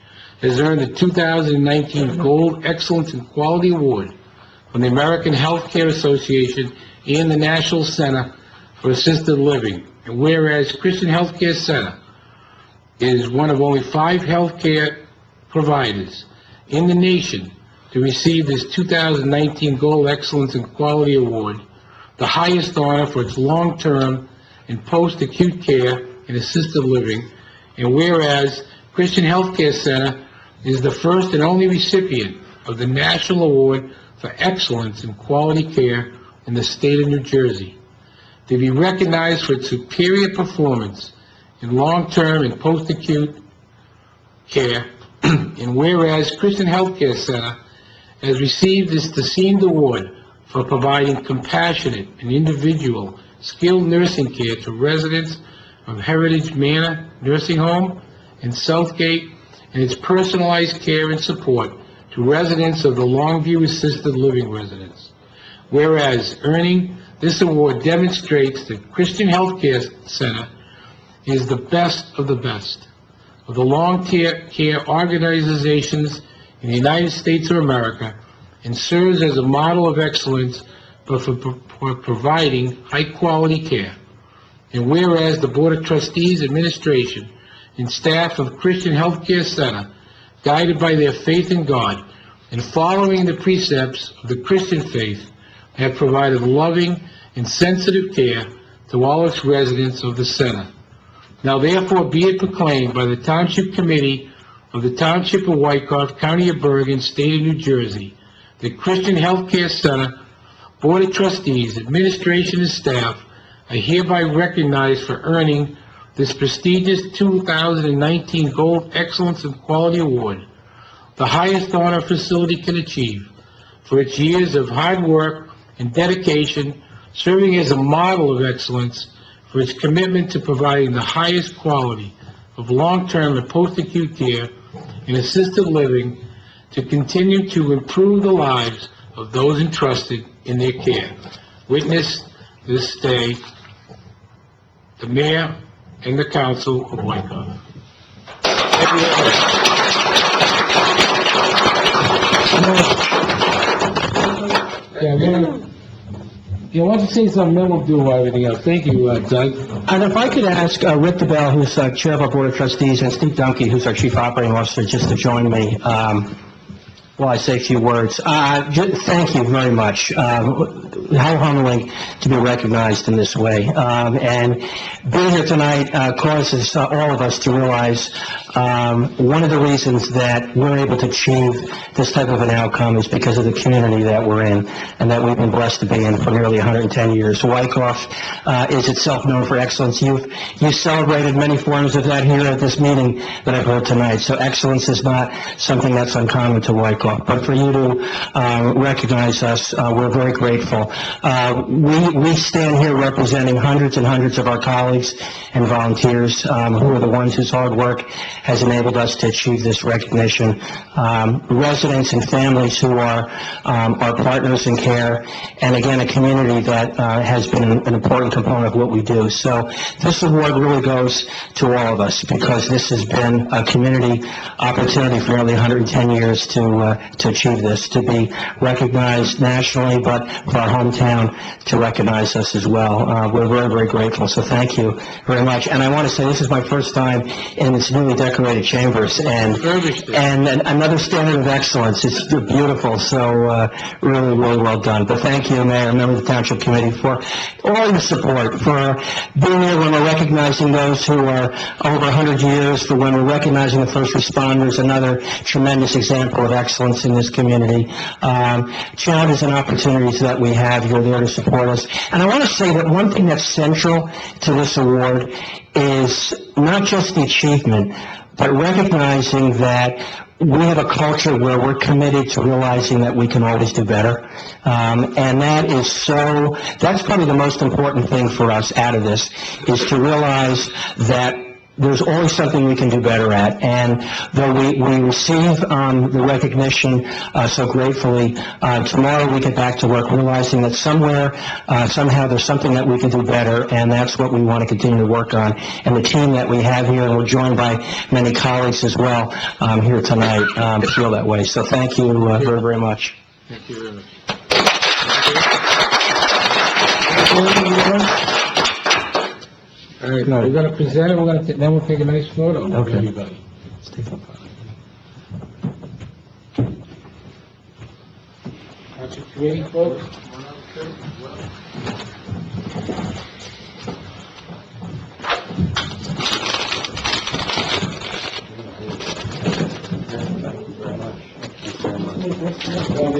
[SPEAKER 1] has earned the 2019 Gold Excellence in Quality Award from the American Health Care Association and the National Center for Assisted Living. And whereas Christian Healthcare Center is one of only 5 healthcare providers in the nation to receive this 2019 Gold Excellence in Quality Award, the highest honor for its long-term and post-acute care and assisted living. And whereas Christian Healthcare Center is the first and only recipient of the National Award for Excellence in Quality Care in the state of New Jersey, to be recognized for its superior performance in long-term and post-acute care. And whereas Christian Healthcare Center has received this esteemed award for providing compassionate and individual skilled nursing care to residents of Heritage Manor Nursing Home and Southgate, and its personalized care and support to residents of the Longview Assisted Living residents. Whereas earning this award demonstrates that Christian Healthcare Center is the best of the long-term care organizations in the United States of America, and serves as a model of excellence for providing high-quality care. And whereas the Board of Trustees, administration, and staff of Christian Healthcare Center, guided by their faith in God and following the precepts of the Christian faith, have provided loving and sensitive care to all its residents of the center. Now therefore be it proclaimed by the Township Committee of the Township of Wyckoff, County of Bergen, State of New Jersey, the Christian Healthcare Center, Board of Trustees, administration, and staff are hereby recognized for earning this prestigious 2019 Gold Excellence in Quality Award, the highest honor a facility can achieve, for its years of hard work and dedication, serving as a model of excellence for its commitment to providing the highest quality of long-term and post-acute care and assisted living, to continue to improve the lives of those entrusted in their care. Witness this day, the Mayor and the Council of Wyckoff. Yeah, why don't you say something, then we'll do everything else. Thank you, Doug.
[SPEAKER 13] And if I could ask Rick DeBell, who's Chair of our Board of Trustees, and Steve Dunkey, who's our Chief Operating Officer, just to join me while I say a few words. Thank you very much. How humbling to be recognized in this way. And being here tonight causes all of us to realize one of the reasons that we're able to achieve this type of an outcome is because of the community that we're in and that we've been blessed to be in for nearly 110 years. Wyckoff is itself known for excellence. You celebrated many forms of that here at this meeting that I've heard tonight. So excellence is not something that's uncommon to Wyckoff. But for you to recognize us, we're very grateful. We stand here representing hundreds and hundreds of our colleagues and volunteers who are the ones whose hard work has enabled us to achieve this recognition. Residents and families who are our partners in care, and again, a community that has been an important component of what we do. So this award really goes to all of us because this has been a community opportunity for nearly 110 years to achieve this, to be recognized nationally, but for our hometown to recognize us as well. We're very, very grateful, so thank you very much. And I want to say this is my first time in this newly decorated chambers, and another standard of excellence. It's beautiful, so really, really well done. But thank you, Mayor, and member of the Township Committee, for all your support, for being here when we're recognizing those who are over 100 years, for when we're recognizing the first responders, another tremendous example of excellence. excellence in this community. Challenges and opportunities that we have, you're there to support us. And I want to say that one thing that's central to this award is not just the achievement, but recognizing that we have a culture where we're committed to realizing that we can always do better. And that's probably the most important thing for us out of this, is to realize that there's always something we can do better at. And though we receive the recognition so gratefully, tomorrow we get back to work realizing that somehow there's something that we can do better, and that's what we want to continue to work on. And the team that we have here, and we're joined by many colleagues as well here tonight, feel that way. So thank you very, very much.
[SPEAKER 1] Thank you very much. All right, we're gonna present it, then we'll take a nice photo of
[SPEAKER 13] Okay.
[SPEAKER 1] everybody. Township committee, folks?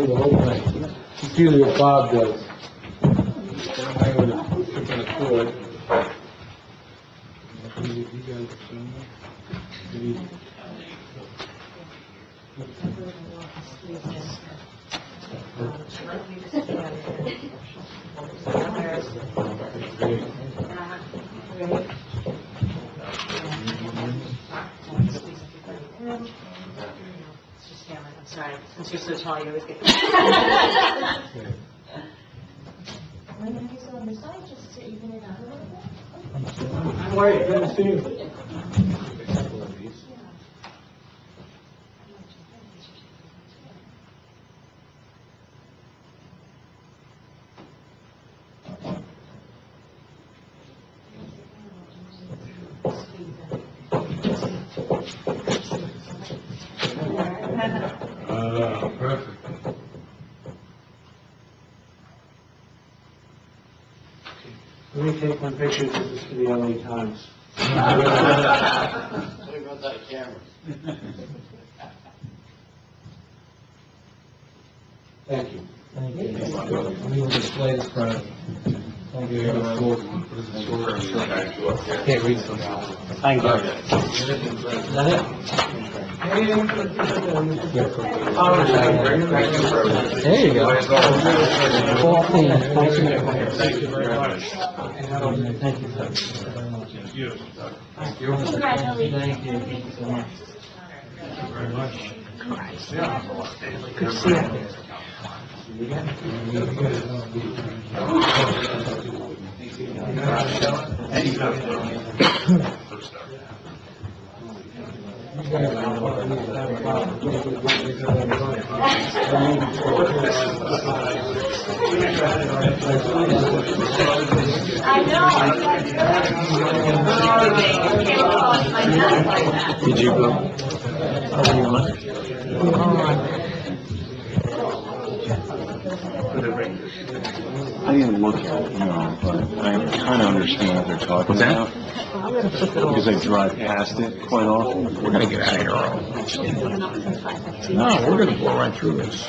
[SPEAKER 1] The whole thing. It's usually what Bob does. I would have put on a cord.
[SPEAKER 2] I'm sorry, since you're so tall, you always get...
[SPEAKER 1] How are you? Good to see you. Perfect.
[SPEAKER 7] Let me take one picture, this is for the LA Times. Thank you.
[SPEAKER 1] We will display this product. Thank you. Can't read from now.
[SPEAKER 13] Thank you.
[SPEAKER 1] Is that it? There you go.
[SPEAKER 11] Thank you very much.
[SPEAKER 1] Thank you.
[SPEAKER 4] Congratulations.
[SPEAKER 1] Thank you so much. Thank you very much.
[SPEAKER 2] Good to see you.
[SPEAKER 4] I know.
[SPEAKER 3] Did you go?
[SPEAKER 9] I didn't look at it, but I kind of understand what they're talking about. Because I drive past it quite often.
[SPEAKER 6] We're gonna get out of here early.
[SPEAKER 1] No, we're gonna blow right through this.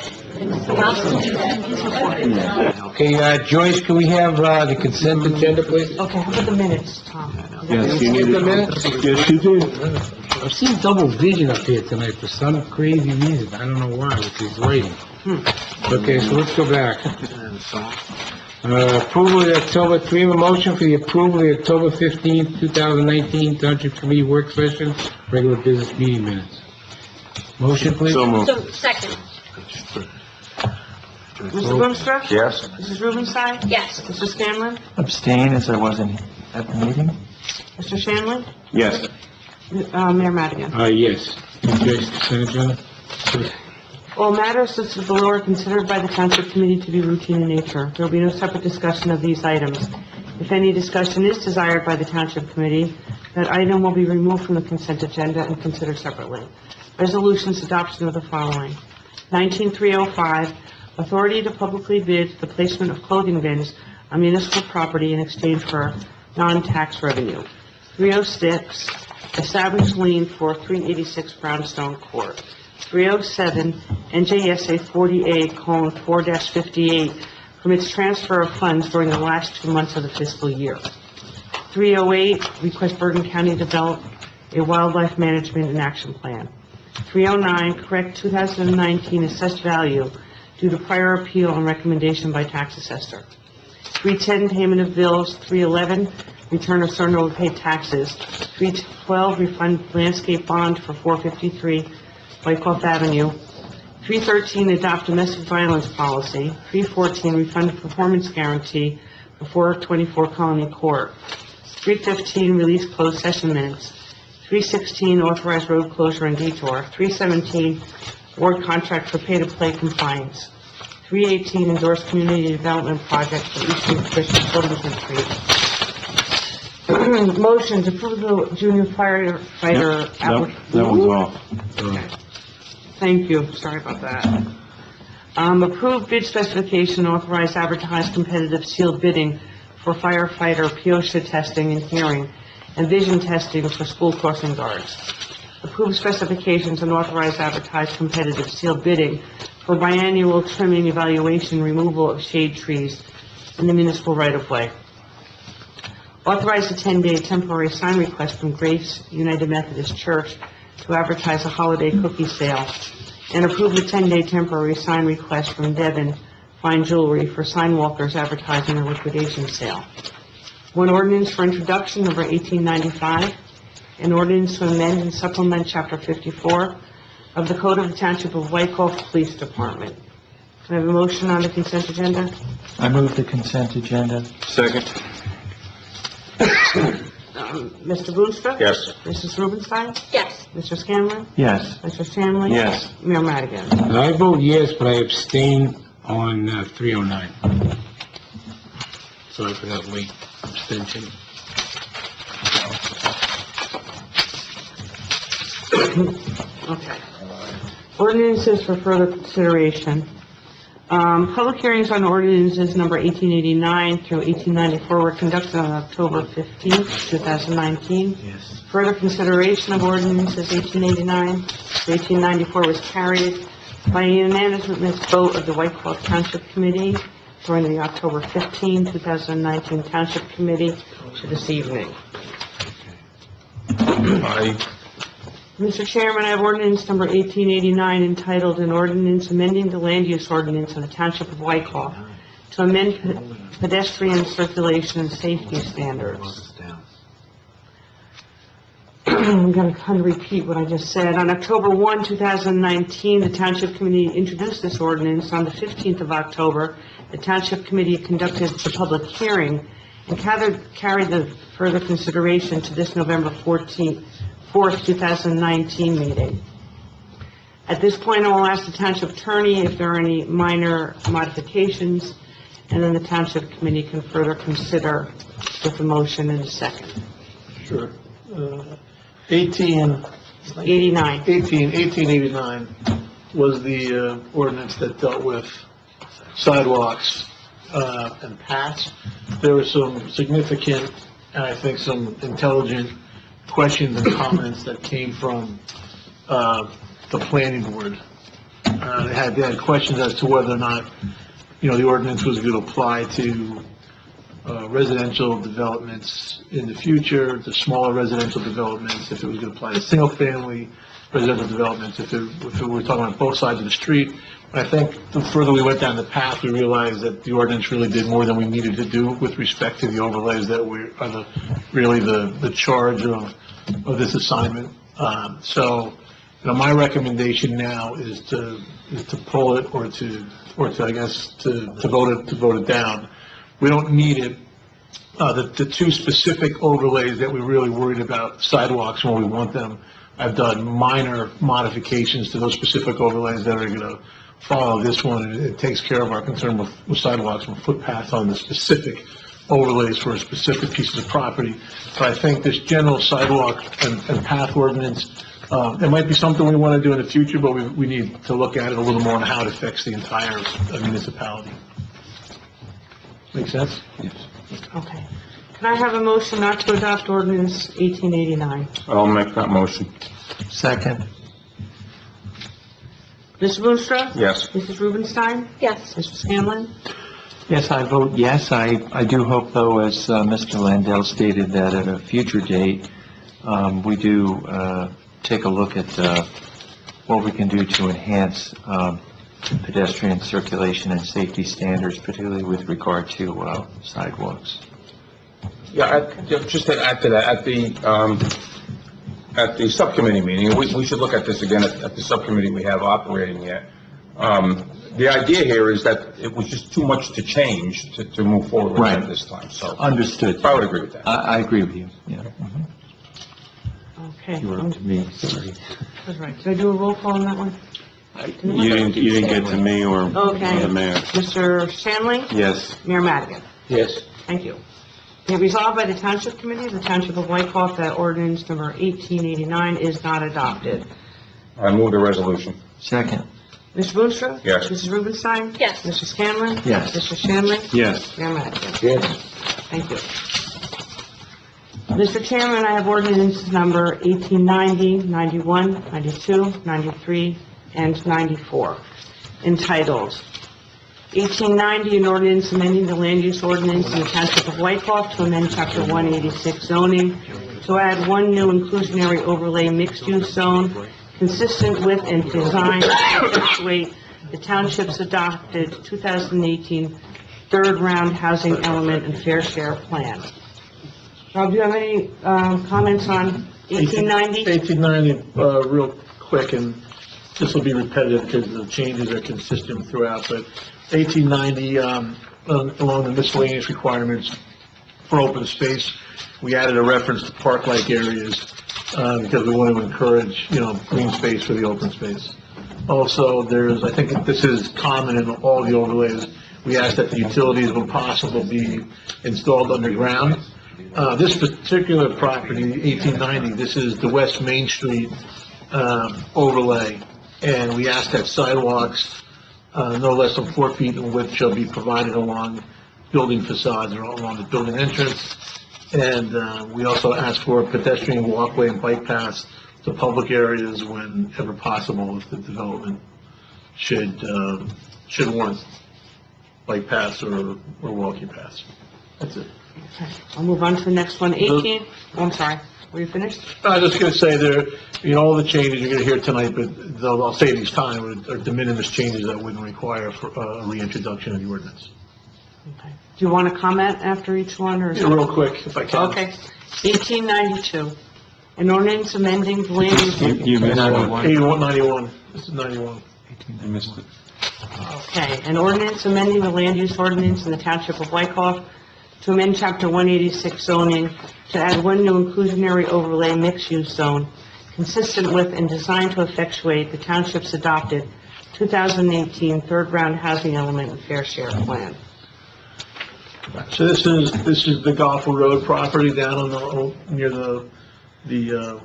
[SPEAKER 1] Okay, Joyce, can we have, the consent agenda, please?
[SPEAKER 2] Okay, how about the minutes, Tom?
[SPEAKER 9] Yes, you need
[SPEAKER 1] The
[SPEAKER 9] it.
[SPEAKER 1] minutes?
[SPEAKER 9] Yes, you do.
[SPEAKER 1] I've seen double vision up here tonight for some crazy reason. I don't know why, with this lighting. Okay, so let's go back. Approval of the October, do we have a motion for the approval of the October 15th, 2019 Township Committee Work Session, regular business meeting minutes? Motion, please?
[SPEAKER 9] So moved.
[SPEAKER 4] So, second.
[SPEAKER 2] Mr. Boomstra?
[SPEAKER 6] Yes?
[SPEAKER 2] Mrs. Rubenstein?
[SPEAKER 4] Yes.
[SPEAKER 2] Mr. Scanlon?
[SPEAKER 3] Abstain, as I wasn't at the meeting?
[SPEAKER 2] Mr. Shanley?
[SPEAKER 9] Yes.
[SPEAKER 2] Mayor Madigan?
[SPEAKER 1] Yes. Joyce, consent agenda?
[SPEAKER 2] All matters listed below are considered by the Township Committee to be routine in nature. There will be no separate discussion of these items. If any discussion is desired by the Township Committee, that item will be removed from the consent agenda and considered separately. Resolutions adoption of the following. 19305, authority to publicly bid the placement of clothing bins on municipal property in exchange for non-tax revenue. 306, establish lien for 386 Brownstone Court. 307, NJSA 40A:4-58 permits transfer of funds during the last 2 months of the fiscal year. 308, request Bergen County develop a wildlife management and action plan. 309, correct 2019 assessed value due to prior appeal and recommendation by tax assessor. 310, payment of bills. 311, return of certain overpaid taxes. 312, refund landscape bond for 453 Wyckoff Avenue. 313, adopt domestic violence policy. 314, refund of performance guarantee for 424 Colony Court. 315, release closed session minutes. 316, authorize road closure and detour. 317, award contract for pay-to-play compliance. 318, endorse community development project for Eastern Christian Children's Retreat. Motion to approve the junior firefighter
[SPEAKER 9] That one's off.
[SPEAKER 2] Okay. Thank you, sorry about that. Approve bid specification, authorize advertise competitive sealed bidding for firefighter POSHA testing and hearing and vision testing for school crossing guards. Approve specifications and authorize advertise competitive sealed bidding for biannual trimming, evaluation, removal of shade trees in the municipal right-of-way. Authorize a 10-day temporary sign request from Grace United Methodist Church to advertise a holiday cookie sale, and approve the 10-day temporary sign request from Devon Fine Jewelry for sign walkers advertising a liquidation sale. One ordinance for introduction, number 1895, an ordinance to amend and supplement Chapter 54 of the Code of the Township of Wyckoff Police Department. Can I have a motion on the consent agenda?
[SPEAKER 3] I move the consent agenda.
[SPEAKER 6] Second.
[SPEAKER 2] Mr. Boonstra?
[SPEAKER 6] Yes.
[SPEAKER 2] Mrs. Rubenstein?
[SPEAKER 4] Yes.
[SPEAKER 2] Mr. Scanlon?
[SPEAKER 3] Yes.
[SPEAKER 2] Mr. Stanley?
[SPEAKER 9] Yes.
[SPEAKER 2] Mayor Madigan?
[SPEAKER 1] And I vote yes, but I abstain on 309. Sorry for that late abstention.
[SPEAKER 2] Okay. Ordinances for further consideration. Public hearings on ordinances number 1889 through 1894 were conducted on October 15, 2019.
[SPEAKER 1] Yes.
[SPEAKER 2] Further consideration of ordinances 1889 to 1894 was carried by a unanimous vote of the Wyckoff Township Committee during the October 15, 2019 Township Committee to this evening. Mr. Chairman, I have ordinance number 1889 entitled, "An Ordinance Amending the Land Use Ordinance of the Township of Wyckoff to amend pedestrian circulation and safety standards." I'm going to kind of repeat what I just said. On October 1, 2019, the Township Committee introduced this ordinance. On the 15th of October, the Township Committee conducted the public hearing and carried the further consideration to this November 4th, 2019 meeting. At this point, I will ask the Township Attorney if there are any minor modifications, and then the Township Committee can further consider with a motion in a second.
[SPEAKER 11] Sure. 1889 was the ordinance that dealt with sidewalks and paths. There were some significant, and I think some intelligent questions and comments that came from the planning board. They had questions as to whether or not, the ordinance was going to apply to residential developments in the future, to smaller residential developments, if it was going to apply to single-family residential developments, if it were talking about both sides of the street. And I think the further we went down the path, we realized that the ordinance really did more than we needed to do with respect to the overlays that are really the charge of this assignment. So, my recommendation now is to pull it or to I guess to vote it down. We don't need it. The two specific overlays that we're really worried about, sidewalks when we want them, I've done minor modifications to those specific overlays that are going to follow this one. It takes care of our concern with sidewalks and footpaths on the specific overlays for specific pieces of property. But I think this general sidewalk and path ordinance, it might be something we want to do in the future, but we need to look at it a little more on how it affects the entire municipality. Make sense?
[SPEAKER 3] Yes.
[SPEAKER 2] Okay. Can I have a motion not to adopt ordinance 1889?
[SPEAKER 6] I'll make that motion.
[SPEAKER 3] Second.
[SPEAKER 2] Mr. Boonstra?
[SPEAKER 6] Yes.
[SPEAKER 2] Mrs. Rubenstein?
[SPEAKER 4] Yes.
[SPEAKER 2] Mr. Scanlon?
[SPEAKER 3] Yes, I vote yes. I do hope, though, as Mr. Landell stated, that at a future date, we do take a look at what we can do to enhance pedestrian circulation and safety standards, particularly with regard to sidewalks.
[SPEAKER 6] Yeah, just to add to that, at the subcommittee meeting, we should look at this again at the subcommittee we have operating yet. The idea here is that it was just too much to change to move forward with
[SPEAKER 3] Right.
[SPEAKER 6] at this time, so
[SPEAKER 3] Understood.
[SPEAKER 6] I would agree with that.
[SPEAKER 3] I agree with you, yeah.
[SPEAKER 2] Okay.
[SPEAKER 3] You were up to me, sorry.
[SPEAKER 2] That's right. Did I do a roll call on that one?
[SPEAKER 9] You didn't get to me or
[SPEAKER 2] Okay.
[SPEAKER 9] the mayor.
[SPEAKER 2] Mr. Stanley?
[SPEAKER 9] Yes.
[SPEAKER 2] Mayor Madigan?
[SPEAKER 1] Yes.
[SPEAKER 2] Thank you. Be it resolved by the Township Committee of the Township of Wyckoff that ordinance number 1889 is not adopted.
[SPEAKER 6] I move the resolution.
[SPEAKER 3] Second.
[SPEAKER 2] Mr. Boonstra?
[SPEAKER 6] Yes.
[SPEAKER 2] Mrs. Rubenstein?
[SPEAKER 4] Yes.
[SPEAKER 2] Mr. Scanlon?
[SPEAKER 3] Yes.
[SPEAKER 2] Mr. Shanley?
[SPEAKER 9] Yes.
[SPEAKER 2] Mayor Madigan?
[SPEAKER 1] Yes.
[SPEAKER 2] Thank you. Mr. Chairman, I have ordinance number 1890, 91, 92, 93, and 94, entitled 1890, an ordinance amending the land use ordinance in the Township of Wyckoff to amend Chapter 186 zoning to add one new inclusionary overlay mixed-use zone consistent with and designed to effectuate the Township's adopted 2018 third-round housing element and fair share plan. Rob, do you have any comments on 1890?
[SPEAKER 11] 1890, real quick, and this will be repetitive because the changes are consistent throughout, but 1890, along the miscellaneous requirements for open space, we added a reference to park-like areas, because we want to encourage, green space for the open space. Also, I think this is common in all the overlays, we ask that the utilities, when possible, be installed underground. This particular property, 1890, this is the West Main Street overlay, and we ask that sidewalks no less than 4 feet in width shall be provided along building facades or along the building entrance. And we also ask for a pedestrian walkway and bike paths to public areas whenever possible if the development should warrant bike paths or walking paths. That's it.
[SPEAKER 2] Okay, I'll move on to the next one. 18, I'm sorry, were you finished?
[SPEAKER 11] I was just going to say all the changes you're going to hear tonight, but I'll say these time, are de minimis changes that wouldn't require for a reintroduction of the ordinance.
[SPEAKER 2] Okay. Do you want to comment after each one, or?
[SPEAKER 11] Yeah, real quick, if I can.
[SPEAKER 2] Okay. 1892, an ordinance amending the land use.
[SPEAKER 3] You missed one.
[SPEAKER 11] 91, this is 91.
[SPEAKER 3] I missed it.
[SPEAKER 2] Okay, an ordinance amending the land use ordinance in the Township of Wyckoff to amend Chapter 186 zoning to add one new inclusionary overlay mixed-use zone consistent with and designed to effectuate the Township's adopted 2018 third-round housing element and fair share plan.
[SPEAKER 11] So this is the Golfville Road property down on near the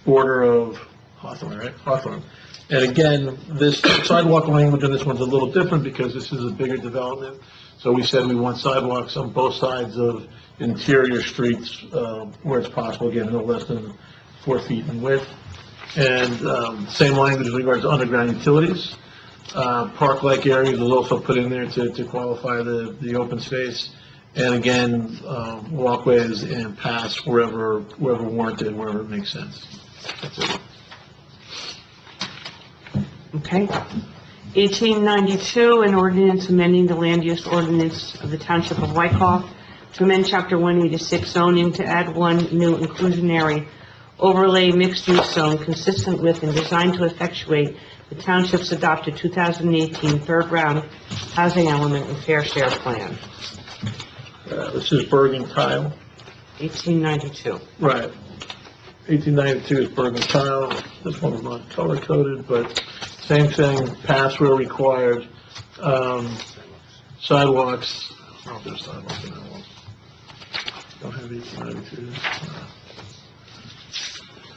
[SPEAKER 11] border of Hawthorne, right? Hawthorne. And again, this sidewalk language on this one's a little different because this is a bigger development. So we said we want sidewalks on both sides of interior streets, where it's possible, again, no less than 4 feet in width. And, same language with regards to underground utilities. Park-like areas is also put in there to qualify the open space. And again, walkways and paths wherever warranted, wherever it makes sense. That's it.
[SPEAKER 2] Okay. 1892, an ordinance amending the land use ordinance of the Township of Wyckoff to amend Chapter 186 zoning to add one new inclusionary overlay mixed-use zone consistent with and designed to effectuate the Township's adopted 2018 third-round housing element and fair share plan.
[SPEAKER 11] This is Bergen Tile.
[SPEAKER 2] 1892.
[SPEAKER 11] Right. 1892 is Bergen Tile. This one is not color-coded, but same thing, paths where required. Sidewalks, I don't know if there's sidewalks in that one. Don't have 1892.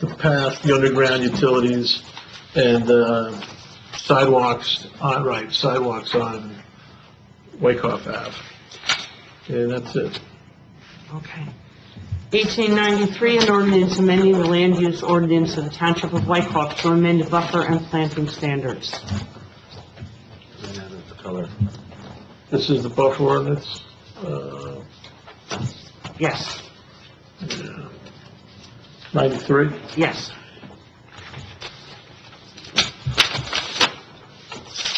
[SPEAKER 11] The path, the underground utilities, and sidewalks on Wyckoff Ave. And that's it.
[SPEAKER 2] Okay. 1893, an ordinance amending the land use ordinance of the Township of Wyckoff to amend the buffer and planting standards.
[SPEAKER 11] This is the buffer ordinance.
[SPEAKER 2] Yes,
[SPEAKER 11] 93.
[SPEAKER 2] yes.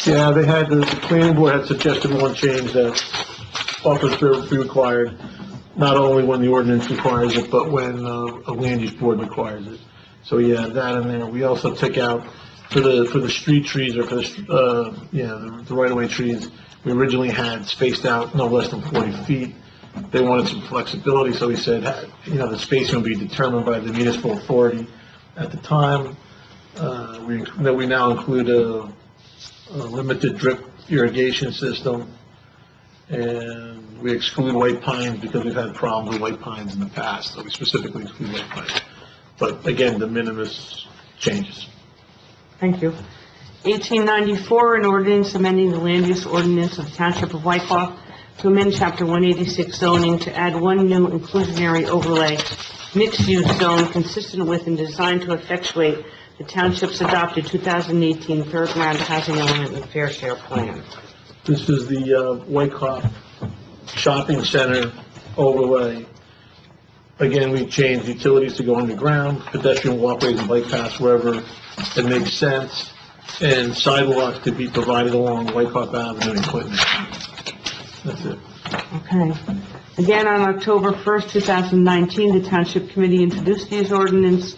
[SPEAKER 11] Yeah, the planning board had suggested one change, that buffers be required, not only when the ordinance requires it, but when a land use board requires it. So, yeah, that in there. We also took out, for the street trees, or for the right-of-way trees, we originally had spaced out no less than 40 feet. They wanted some flexibility, so we said, the spacing will be determined by the municipal authority at the time. We now include a limited drip irrigation system, and we exclude white pines because we've had problems with white pines in the past, so we specifically exclude white pines. But again, de minimis changes.
[SPEAKER 2] Thank you. 1894, an ordinance amending the land use ordinance of the Township of Wyckoff to amend Chapter 186 zoning to add one new inclusionary overlay mixed-use zone consistent with and designed to effectuate the Township's adopted 2018 third round housing element and fair share plan.
[SPEAKER 11] This is the Wyckoff Shopping Center overlay. Again, we changed utilities to go underground, pedestrian walkways and bike paths wherever it makes sense, and sidewalks to be provided along Wyckoff Avenue and Clinton. That's it.
[SPEAKER 2] Okay. Again, on October 1st, 2019, the Township Committee introduced these ordinances.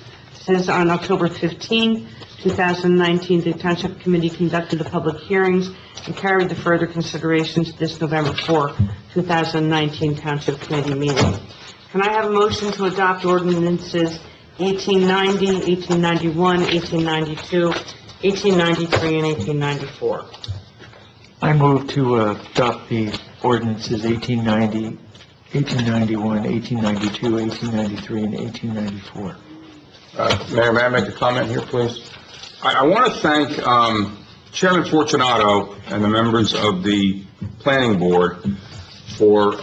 [SPEAKER 2] On October 15, 2019, the Township Committee conducted the public hearings and carried the further considerations to this November 4, 2019 Township Committee meeting. Can I have a motion to adopt ordinances 1890, 1891, 1892, 1893, and 1894?
[SPEAKER 3] I move to adopt the ordinances 1890, 1891, 1892, 1893, and 1894.
[SPEAKER 6] Mayor, may I make a comment here, please? I want to thank Chairman Fortunato and the members of the Planning Board for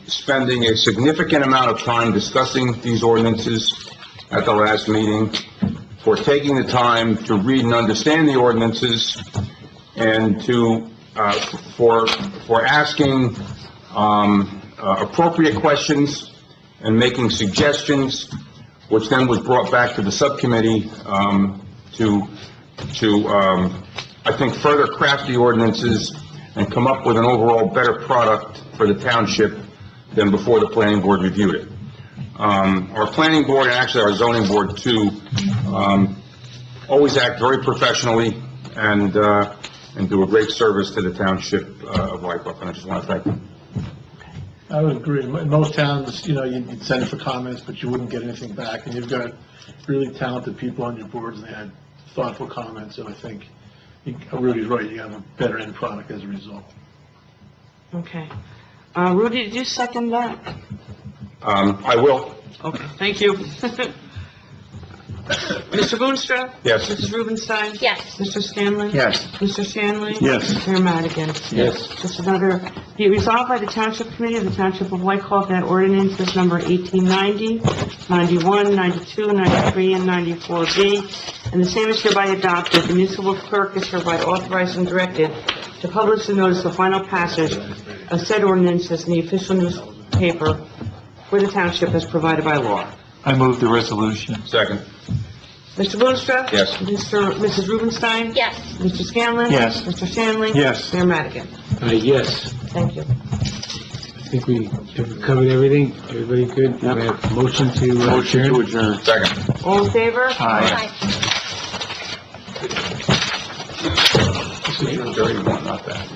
[SPEAKER 6] spending a significant amount of time discussing these ordinances at the last meeting, for taking the time to read and understand the ordinances, and for asking appropriate questions and making suggestions, which then was brought back to the subcommittee to I think, further craft the ordinances and come up with an overall better product for the township than before the planning board reviewed it. Our planning board, and actually our zoning board too, always act very professionally and do a great service to the township of Wyckoff, and I just want to thank them.
[SPEAKER 11] I would agree. In most towns, you'd send it for comments, but you wouldn't get anything back. And you've got really talented people on your boards, and they had thoughtful comments, and I think Rudy's right. You have a better end product as a result.
[SPEAKER 2] Okay. Rudy, did you second that?
[SPEAKER 6] I will.
[SPEAKER 2] Okay, thank you. Mr. Boonstra?
[SPEAKER 6] Yes.
[SPEAKER 2] Mrs. Rubenstein?
[SPEAKER 4] Yes.
[SPEAKER 2] Mr. Scanlon?
[SPEAKER 3] Yes.
[SPEAKER 2] Mr. Shanley?
[SPEAKER 9] Yes.
[SPEAKER 2] Mayor Madigan?
[SPEAKER 1] Yes.
[SPEAKER 2] Just another, be it resolved by the Township Committee of the Township of Wyckoff that ordinances number 1890, 91, 92, 93, and 94B, and the same is hereby adopted. The municipal clerk is hereby authorized and directed to publish the notice of final passage of said ordinances in the official newspaper for the township as provided by law.
[SPEAKER 3] I move the resolution.
[SPEAKER 6] Second.
[SPEAKER 2] Mr. Boonstra?
[SPEAKER 6] Yes.
[SPEAKER 2] Mrs. Rubenstein?
[SPEAKER 4] Yes.
[SPEAKER 2] Mr. Scanlon?
[SPEAKER 3] Yes.
[SPEAKER 2] Mr. Shanley?
[SPEAKER 9] Yes.
[SPEAKER 2] Mayor Madigan?
[SPEAKER 1] Yes.
[SPEAKER 2] Thank you.
[SPEAKER 1] I think we have covered everything. Everybody good? We have motion to
[SPEAKER 9] Motion to
[SPEAKER 1] adjourn.
[SPEAKER 9] adjourn.
[SPEAKER 6] Second.
[SPEAKER 2] All in favor?
[SPEAKER 3] Aye.
[SPEAKER 6] This is your dirty one, not that.